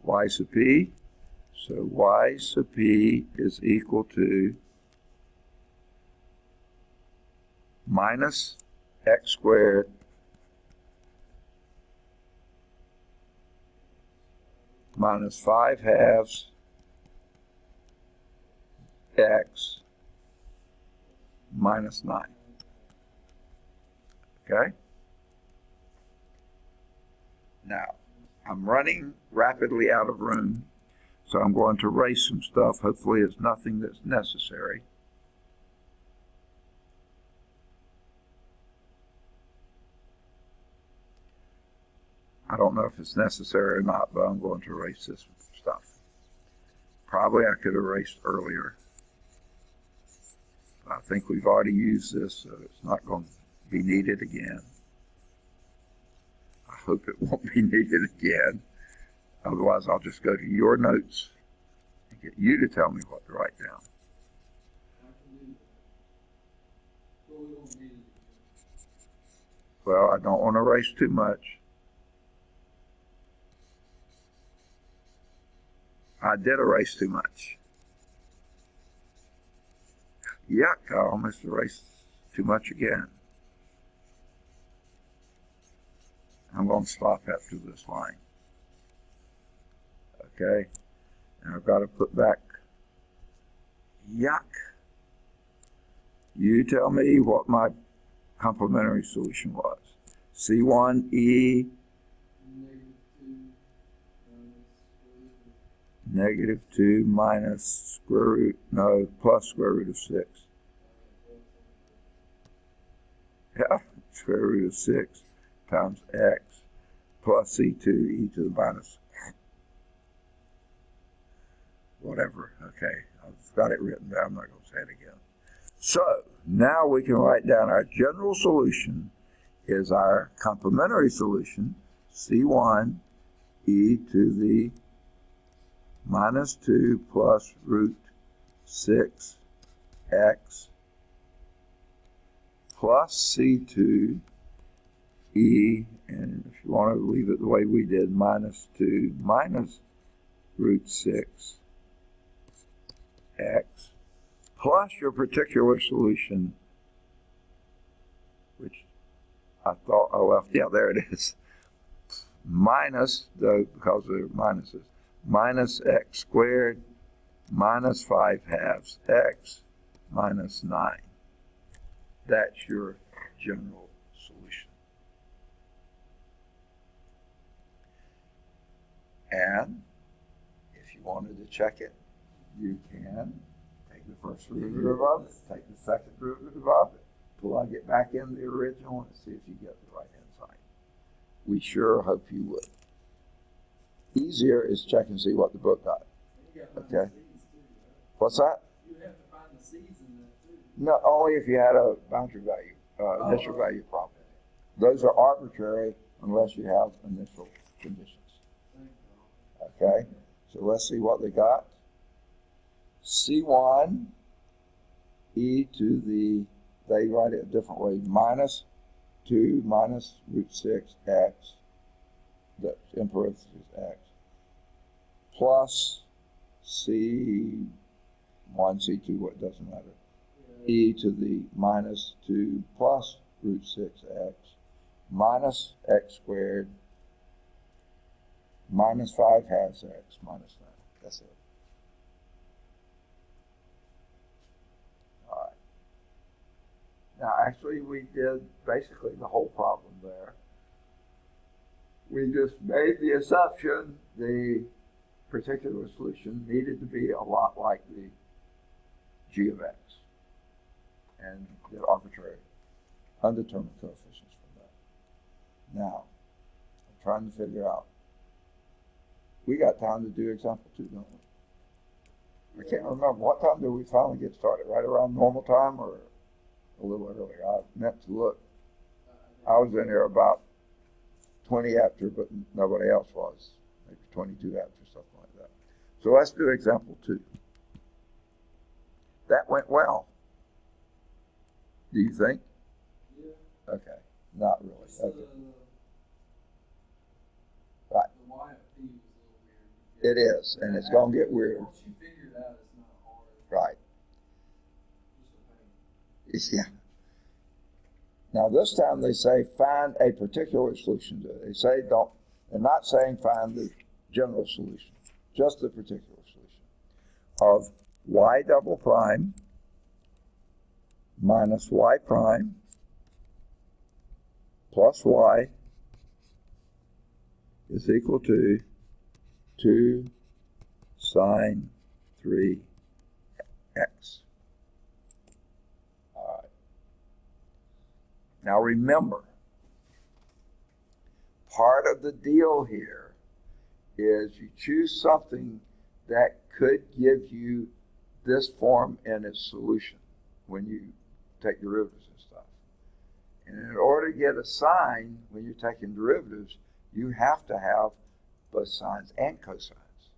y sub p. So y sub p is equal to minus x squared minus 5 halves x minus 9. Okay? Now, I'm running rapidly out of room, so I'm going to erase some stuff. Hopefully it's nothing that's necessary. I don't know if it's necessary or not, but I'm going to erase this stuff. Probably I could erase earlier. I think we've already used this, so it's not going to be needed again. I hope it won't be needed again. Otherwise, I'll just go to your notes and get you to tell me what to write down. Well, I don't want to erase too much. I did erase too much. Yuck, I almost erased too much again. I'm going to stop after this line. Okay, and I've got to put back, yuck. You tell me what my complementary solution was. C1E negative 2 minus plus square root of 6. Yeah, square root of 6 times x plus C2 e to the minus whatever. Okay, I've got it written down. I'm not going to say it again. So now we can write down our general solution is our complementary solution, C1 e to the minus 2 plus root 6 x plus C2 e, and if you want to leave it the way we did, minus 2 minus root 6 x plus your particular solution, which I thought I left, yeah, there it is, minus, though, because they're minuses, minus x squared minus 5 halves x minus 9. That's your general solution. And if you wanted to check it, you can take the first derivative of it, take the second derivative of it, plug it back in the original, and see if you get the right hand side. We sure hope you would. Easier is check and see what the book got. Okay. What's that? You have to find the C's in that too. No, only if you had a boundary value, initial value problem. Those are arbitrary unless you have initial conditions. Okay. So let's see what they got. C1 e to the, they write it a different way, minus 2 minus root 6 x, that's in parentheses x, plus C1, C2, what doesn't matter, e to the minus 2 plus root 6x minus x squared minus 5 halves x minus 9. That's it. All right. Now, actually, we did basically the whole problem there. We just made the assumption the particular solution needed to be a lot like the g of x and the arbitrary undetermined coefficients from that. Now, I'm trying to figure out. We got time to do example 2, don't we? I can't remember. What time did we finally get started? Right around normal time or a little earlier? I meant to look. I was in here about 20 after, but nobody else was. Maybe 22 after, something like that. So let's do example 2. That went well. Do you think? Yeah. Okay. Not really. Just, Okay. Right. The Y of P was a little weird. It is, and it's going to get weird. Once you figure it out, it's not hard. Right. Just a pain. Yeah. Now this time they say find a particular solution to it. They say don't, they're not saying find the general solution, just the particular solution of y double prime minus y prime plus y is equal to 2 sine 3x. All right. Now remember, part of the deal here is you choose something that could give you this form in its solution when you take derivatives and stuff. And in order to get a sine when you're taking derivatives, you have to have both sines and cosines.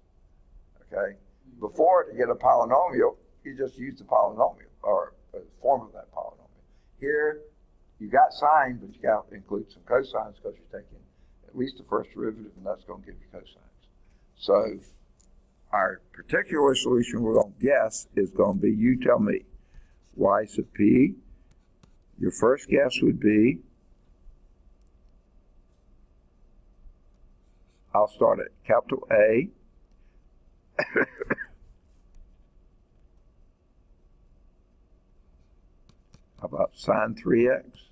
Okay? Before, to get a polynomial, you just use the polynomial or the form of that polynomial. Here, you got sine, but you got to include some cosines because you're taking at least the first derivative, and that's going to give you cosines. So our particular solution we're going to guess is going to be, you tell me, y sub p. Your first guess would be, I'll start at capital A. How about sine 3x?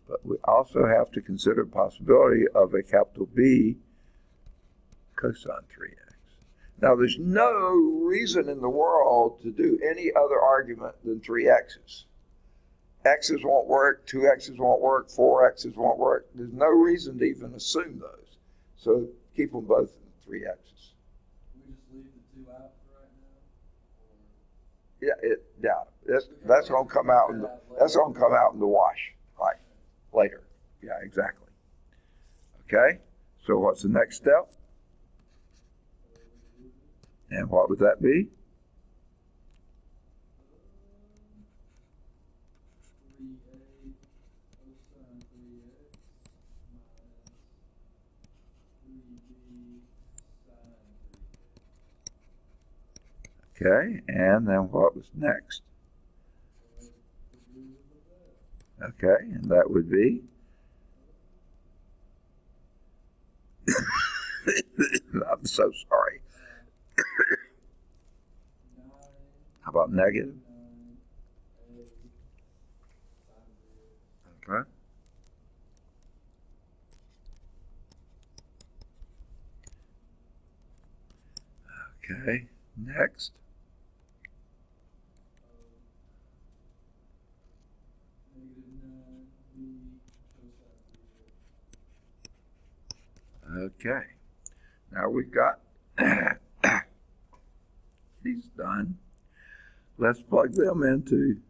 But we also have to consider the possibility of a capital B cosine 3x. Now, there's no reason in the world to do any other argument than 3x's. X's won't work, 2x's won't work, 4x's won't work. There's no reason to even assume those. So keep them both in 3x's. We just leave the 2 out for right now? Yeah, that's going to come out in the wash, right? Later. Yeah, exactly. Okay. So what's the next step? And what would that be? 3a cosine 3x minus 3b sine 3x. Okay, and then what was next? Okay, and that would be? I'm so sorry. How about negative? Okay. Okay, next. Okay, now we've got these done. Let's plug them into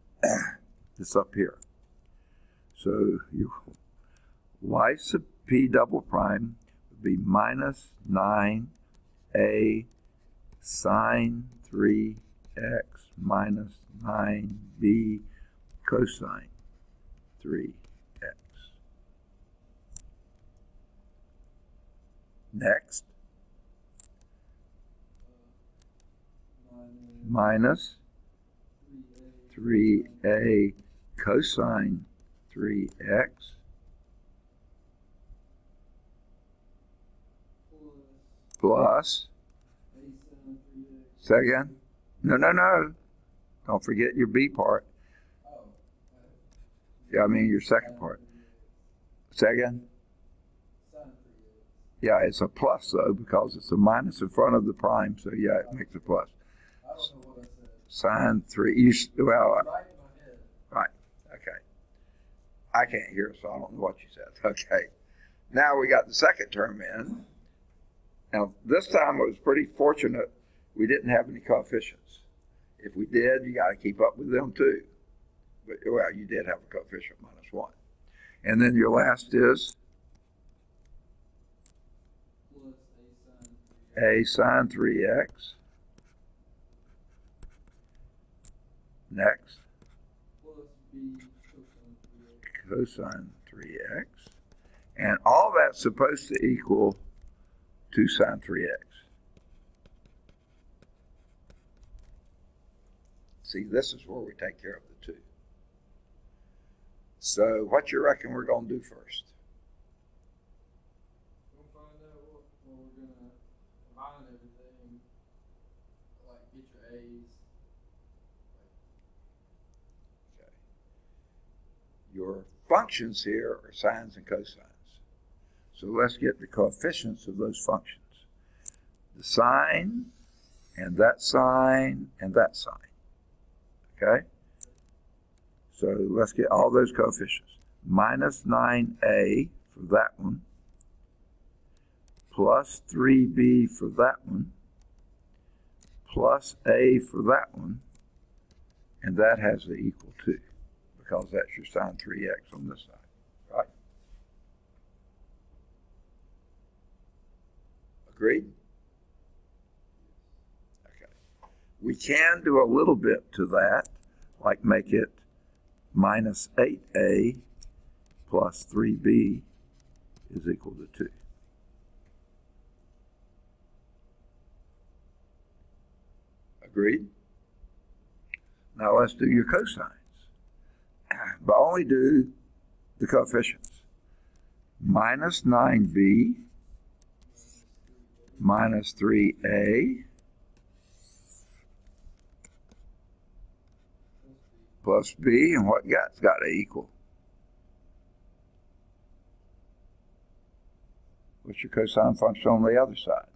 this up here. So you y sub p double prime would be minus 9a sine 3x minus 9b cosine 3x. Next, minus 3a cosine 3x plus, say again? No. Don't forget your B part. Yeah, I mean your second part. Say again? Yeah, it's a plus though because it's a minus in front of the prime, so yeah, it makes a plus. I don't know what I said. Sine 3, right, okay. I can't hear, so I don't know what you said. Okay. Now we got the second term in. Now, this time it was pretty fortunate we didn't have any coefficients. If we did, you got to keep up with them too. But, well, you did have a coefficient -1. And then your last is Plus a sine 3x. Next, plus b cosine 3x. cosine 3x. And all that's supposed to equal 2 sine 3x. See, this is where we take care of the two. So what you reckon we're going to do first? We'll find out what we're gonna combine everything. Like get your A's. Okay. Your functions here are sines and cosines. So let's get the coefficients of those functions. The sine, and that sine, and that sine. Okay? So let's get all those coefficients. Minus 9a for that one, plus 3b for that one, plus a for that one, and that has to equal 2, because that's your sine 3x on this side, right? Agreed? Okay. We can do a little bit to that, like make it minus 8a plus 3b is equal to 2. Agreed? Now let's do your cosines. But only do the coefficients. Minus 9b minus 3a plus b, and what it's got to equal? What's your cosine function on the other side?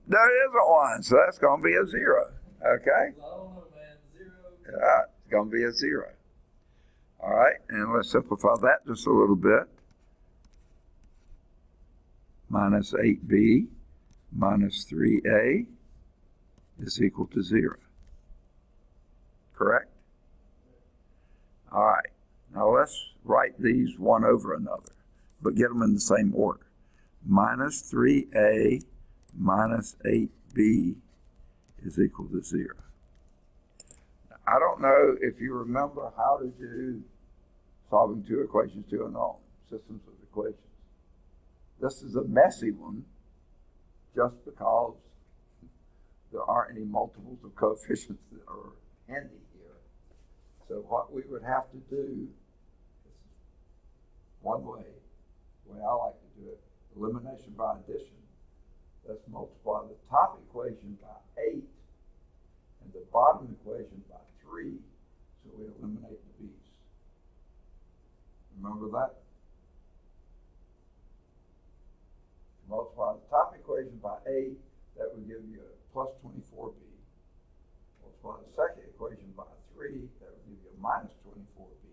There isn't one, so that's going to be a 0. Okay? I don't know, man. 0. Yeah, it's going to be a 0. All right, and let's simplify that just a little bit. Minus 8b minus 3a is equal to 0. Correct? All right, now let's write these one over another, but get them in the same order. Minus 3a minus 8b is equal to 0. Now, I don't know if you remember how to do solving two equations, two unknown systems of equations. This is a messy one just because there aren't any multiples of coefficients that are handy here. So what we would have to do is one way, the way I like to do it, elimination by addition. Let's multiply the top equation by 8 and the bottom equation by 3, so we eliminate the b's. Remember that? Multiply the top equation by 8, that would give you a plus 24b. Multiply the second equation by 3, that would give you a minus 24b.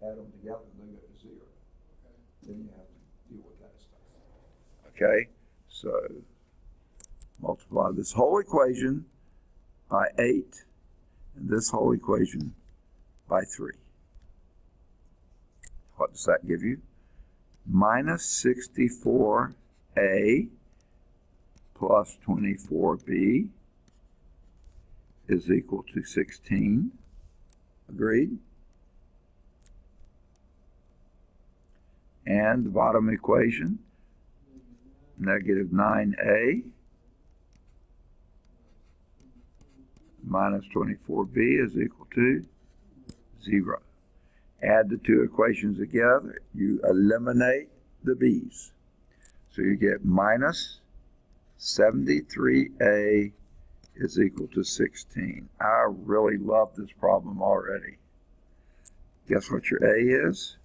Add them together and they go to 0. Okay. Then you have to deal with that stuff. Okay, so multiply this whole equation by 8 and this whole equation by 3. What does that give you? Minus 64a plus 24b is equal to 16. Agreed? And the bottom equation, negative 9a minus 24b is equal to 0. Add the two equations together, you eliminate the b's. So you get minus 73a is equal to 16. I really love this problem already. Guess what your a is?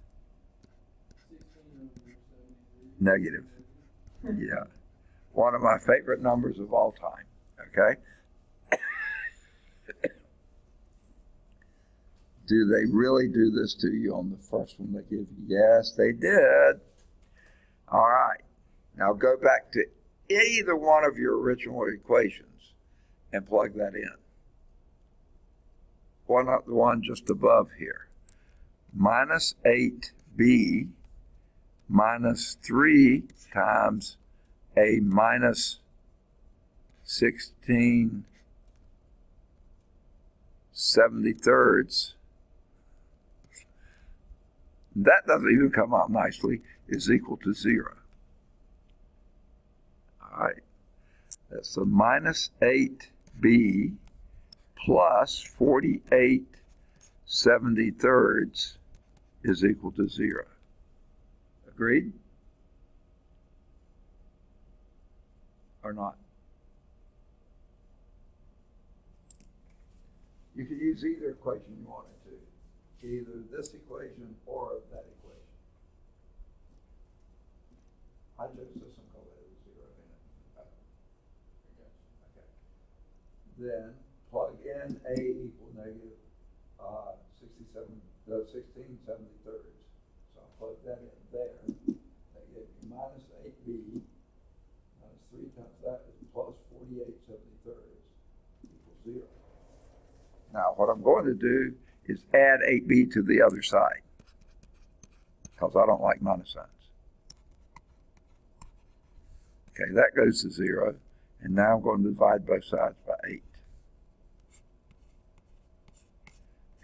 Negative. Yeah. One of my favorite numbers of all time. Okay? Do they really do this to you on the first one they give you? Yes, they did. All right. Now go back to either one of your original equations and plug that in. Why not the one just above here? Minus 8b minus 3 times a minus 16/73. That doesn't even come out nicely, is equal to 0. All right. That's a minus 8b plus 48/73 is equal to 0. Agreed? Or not? You could use either equation you wanted to. Either this equation or that equation. I chose this one called it 0 in it. Okay. Then plug in A equal negative 16/73. So I'll plug that in there. That gives you minus 8b minus 3 times that is plus 48/73 equals 0. Now what I'm going to do is add 8b to the other side because I don't like minus signs. Okay, that goes to 0. And now I'm going to divide both sides by 8.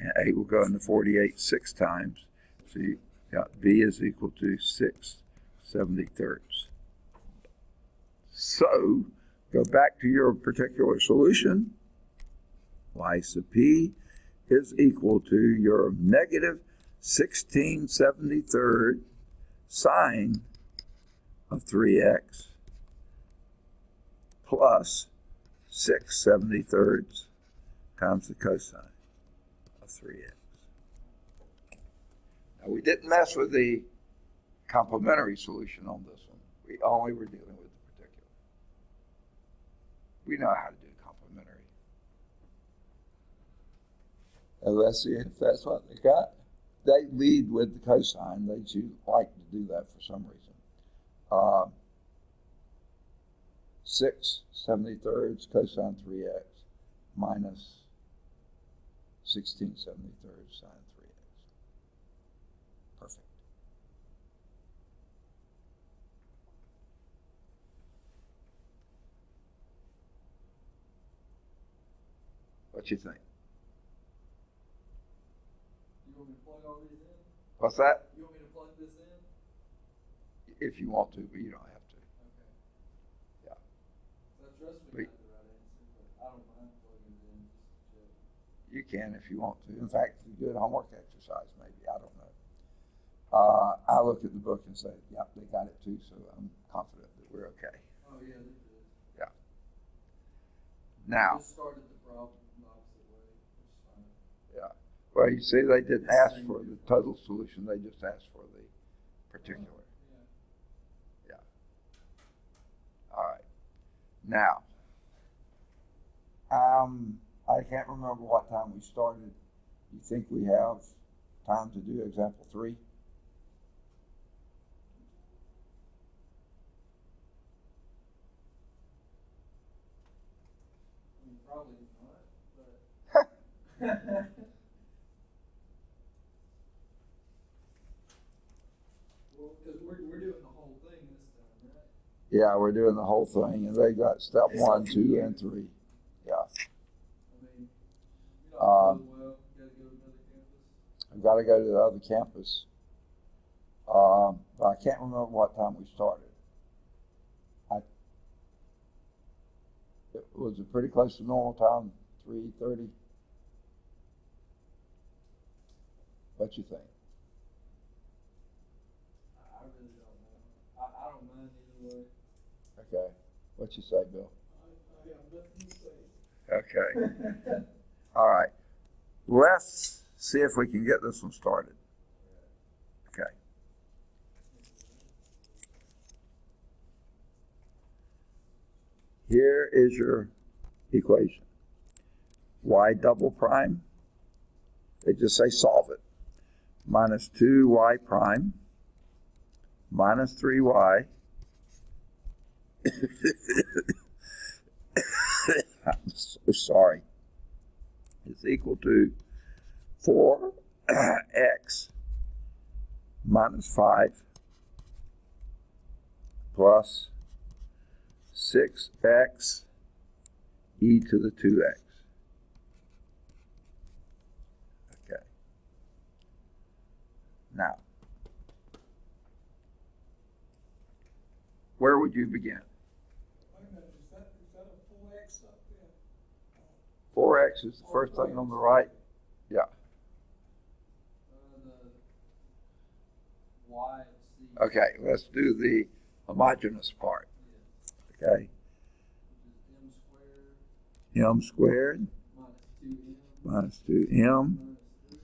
And 8 will go into 48 6 times. So you got b is equal to 6/73. So go back to your particular solution. Y sub p is equal to your negative 16/73 sine of 3x plus 6/73 times the cosine of 3x. Now we didn't mess with the complementary solution on this one. We only were dealing with the particular. We know how to do complementary. And let's see if that's what they got. They lead with the cosine. They like to do that for some reason. 6/73 cosine 3x minus 16/73 sine 3x. Perfect. What you think? You want me to plug all these in? What's that? You want me to plug this in? If you want to, but you don't have to. Okay. Yeah. So I trust we got the right answer, but I don't mind plugging it in just to check. You can if you want to. In fact, if you do a homework exercise, maybe. I don't know. I look at the book and say, yep, they got it too, so I'm confident that we're okay. Oh, yeah, they did. Yeah. Now. I just started the problem the opposite way, which is fine. Yeah. Well, you see, they didn't ask for the total solution. They just asked for the particular. Yeah. All right. Now, I can't remember what time we started. You think we have time to do example 3? I mean, probably not, but. Well, because we're doing the whole thing this time, right? Yeah, we're doing the whole thing, and they got step 1, 2, and 3. Yeah. I mean, you're not doing well. You gotta go to another campus. I've got to go to the other campus. But I can't remember what time we started. It was pretty close to normal time, 3:30. What you think? I really don't know. I don't mind either way. Okay. What you say, Bill? I have nothing to say. Okay. All right. Let's see if we can get this one started. Okay. Here is your equation. Y double prime They just say solve it. Minus 2y prime minus 3y I'm so sorry, is equal to 4x minus 5 plus 6x e to the 2x. Okay. Now, where would you begin? Wait a minute, is that a 4x up there? 4x is the first thing on the right. Yeah. The Y C. Okay, let's do the homogeneous part. Okay. Which is M squared minus 2m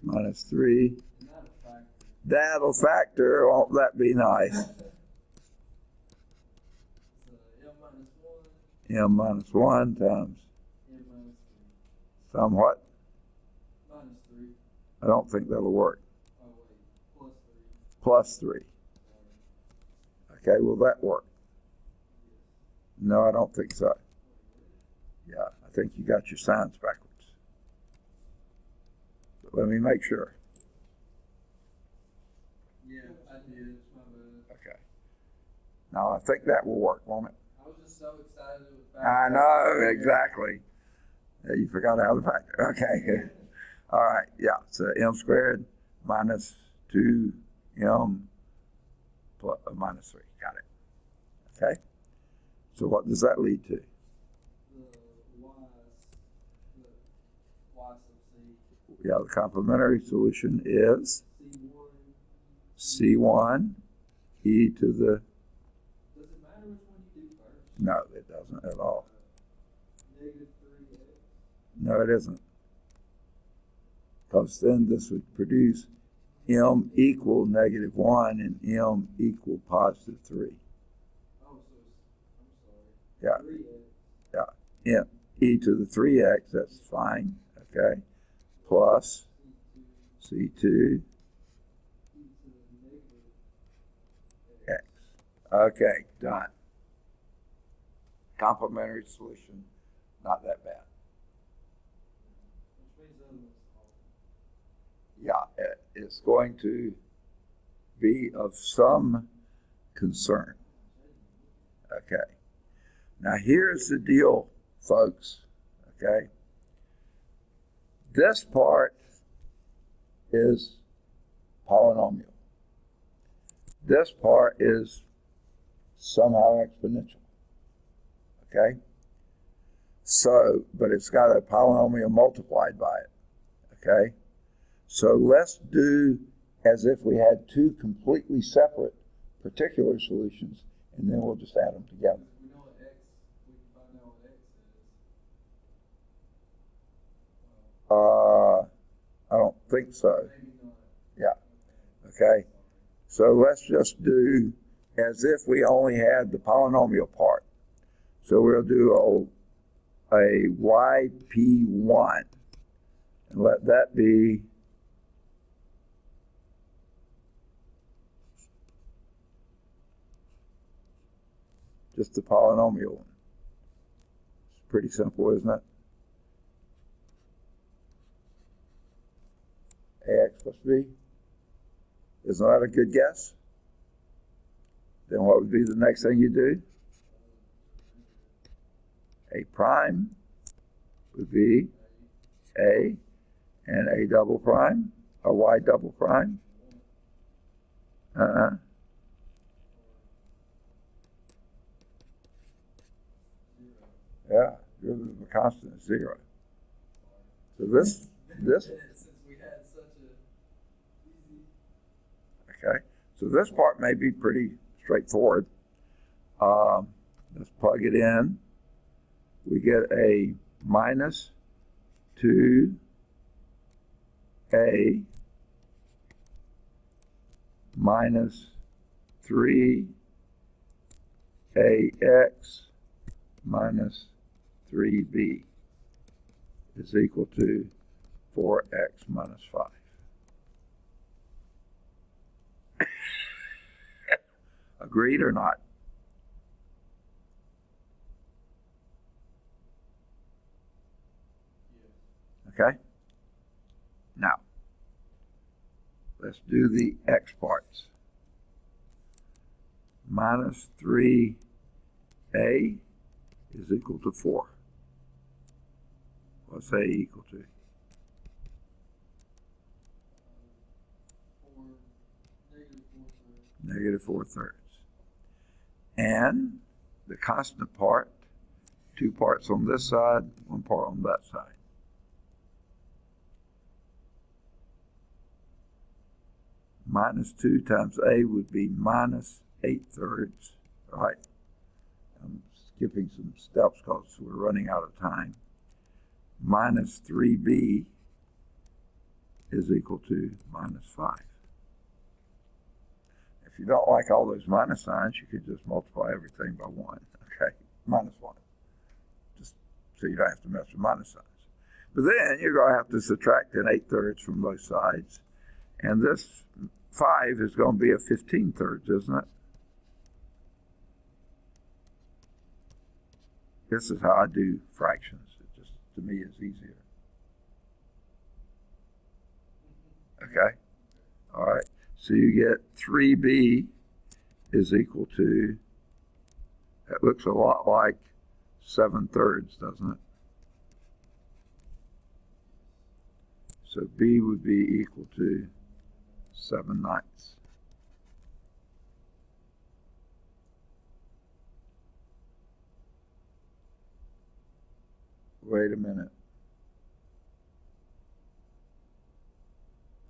minus 3 and that'll factor. That'll factor. Won't that be nice? So m minus 1, M minus 1 times m minus 3. somewhat. Minus 3. I don't think that'll work. Oh wait, Plus 3. Okay, will that work? No, I don't think so. Yeah, I think you got your signs backwards. But let me make sure. Yeah, I did. It's my bad. Okay. Now I think that will work, won't it? I was just so excited with I know, exactly. Yeah, you forgot how to factor. Okay. All right, yeah. So m squared minus 2m plus, minus 3. Got it. Okay. So what does that lead to? The Y sub C. Yeah, the complementary solution is C1. C1 e to the, Does it matter which one you do first? no, it doesn't at all. Negative 3x. No, it isn't. Because then this would produce m equal negative 1 and m equal positive 3. Oh, so I'm sorry. Yeah. 3x. Yeah, e to the 3x, that's fine. Okay. Plus C2. C2 E to the negative x. Okay, done. Complementary solution, not that bad. Which means the other one's solved. Yeah, it's going to be of some concern. Okay. Now here's the deal, folks. Okay. This part is polynomial. This part is somehow exponential. Okay. So, but it's got a polynomial multiplied by it. Okay. So let's do as if we had two completely separate particular solutions, and then we'll just add them together. We know what x, we can find out what x is. I don't think so. Maybe not. Yeah. Okay. So let's just do as if we only had the polynomial part. So we'll do a yp1 and let that be just the polynomial one. It's pretty simple, isn't it? Ax plus b. Isn't that a good guess? Then what would be the next thing you do? A prime would be a, and a double prime, a y double prime. Yeah, derivative of a constant is 0. So this, Since we had such a easy. okay. So this part may be pretty straightforward. Let's plug it in. We get a minus 2a minus 3ax minus 3b is equal to 4x minus 5. Agreed or not? Okay? Now, let's do the x parts. Minus 3a is equal to 4. What's a equal to? 4, -4 thirds. -4 thirds. And the constant part, 2 parts on this side, 1 part on that side. Minus 2 times a would be minus 8 thirds, right? I'm skipping some steps because we're running out of time. Minus 3b is equal to minus 5. If you don't like all those minus signs, you could just multiply everything by 1, okay? Minus 1. Just so you don't have to mess with minus signs. But then you're going to have to subtract an 8 thirds from both sides. And this 5 is going to be a 15 thirds, isn't it? This is how I do fractions. It just, to me, is easier. Okay? All right. So you get 3b is equal to, that looks a lot like 7 thirds, doesn't it? So b would be equal to 7/9. Wait a minute.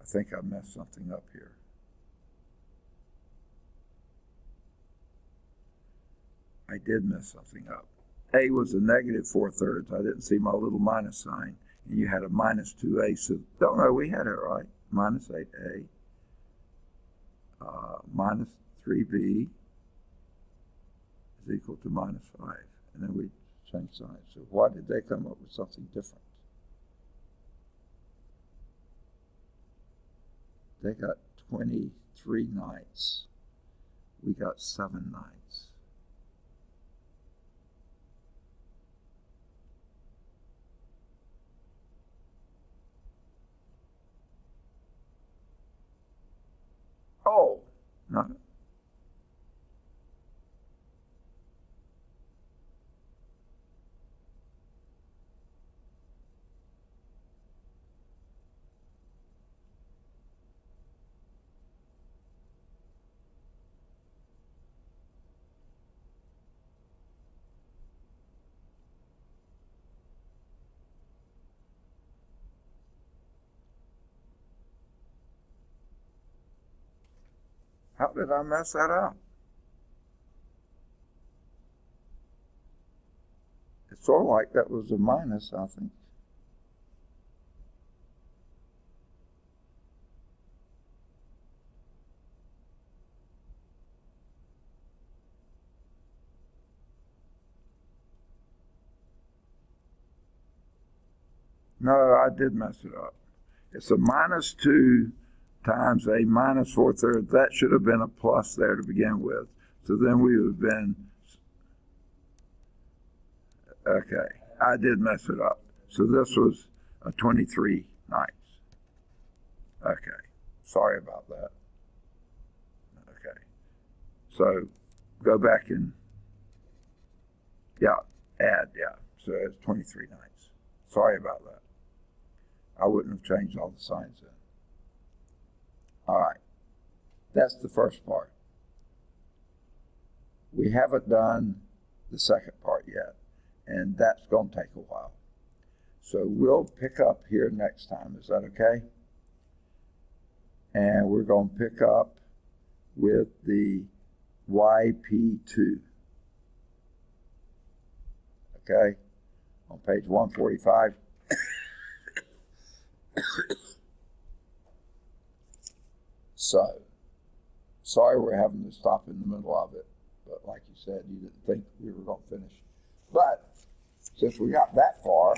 I think I messed something up here. I did mess something up. A was a -4 thirds. I didn't see my little minus sign. And you had a minus 2a. So, no, we had it right. Minus 8a. Minus 3b is equal to minus 5. And then we change signs. So why did they come up with something different? They got 23/9. We got 7/9. Oh, no. How did I mess that up? It's sort of like that was a minus, I think. No, I did mess it up. It's a minus 2 times a minus 4 thirds. That should have been a plus there to begin with. So then we would have been, okay, I did mess it up. So this was a 23/9. Okay, sorry about that. Okay, so go back and, add, so it's 23/9. Sorry about that. I wouldn't have changed all the signs in. All right, that's the first part. We haven't done the second part yet, and that's going to take a while. So we'll pick up here next time. Is that okay? And we're going to pick up with the YP2. Okay? On page 145. So, sorry we're having to stop in the middle of it, but like you said, you didn't think we were going to finish. But since we got that far,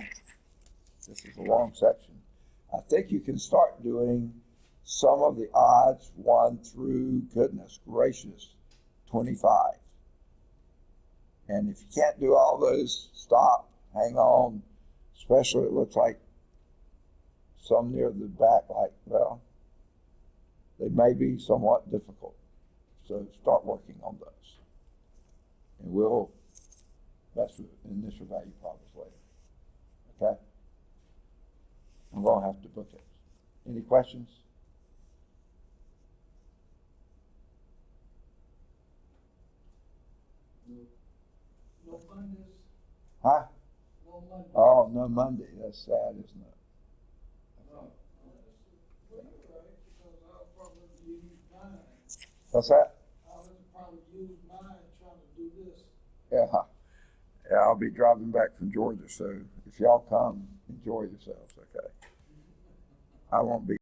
this is a long section, I think you can start doing some of the odds 1 through, goodness gracious, 25. And if you can't do all those, stop, hang on. Especially it looks like some near the back, like, well, they may be somewhat difficult. So start working on those. And we'll mess with initial value problems later. Okay? I'm going to have to book it. Any questions? No Mondays, Huh? no Mondays. Oh, no Monday. That's sad, isn't it? Well, you're right, because I'll probably use mine. What's that? I'll probably use mine trying to do this. Yeah. Yeah, I'll be driving back from Georgia, so if y'all come, enjoy yourselves, okay? I won't be.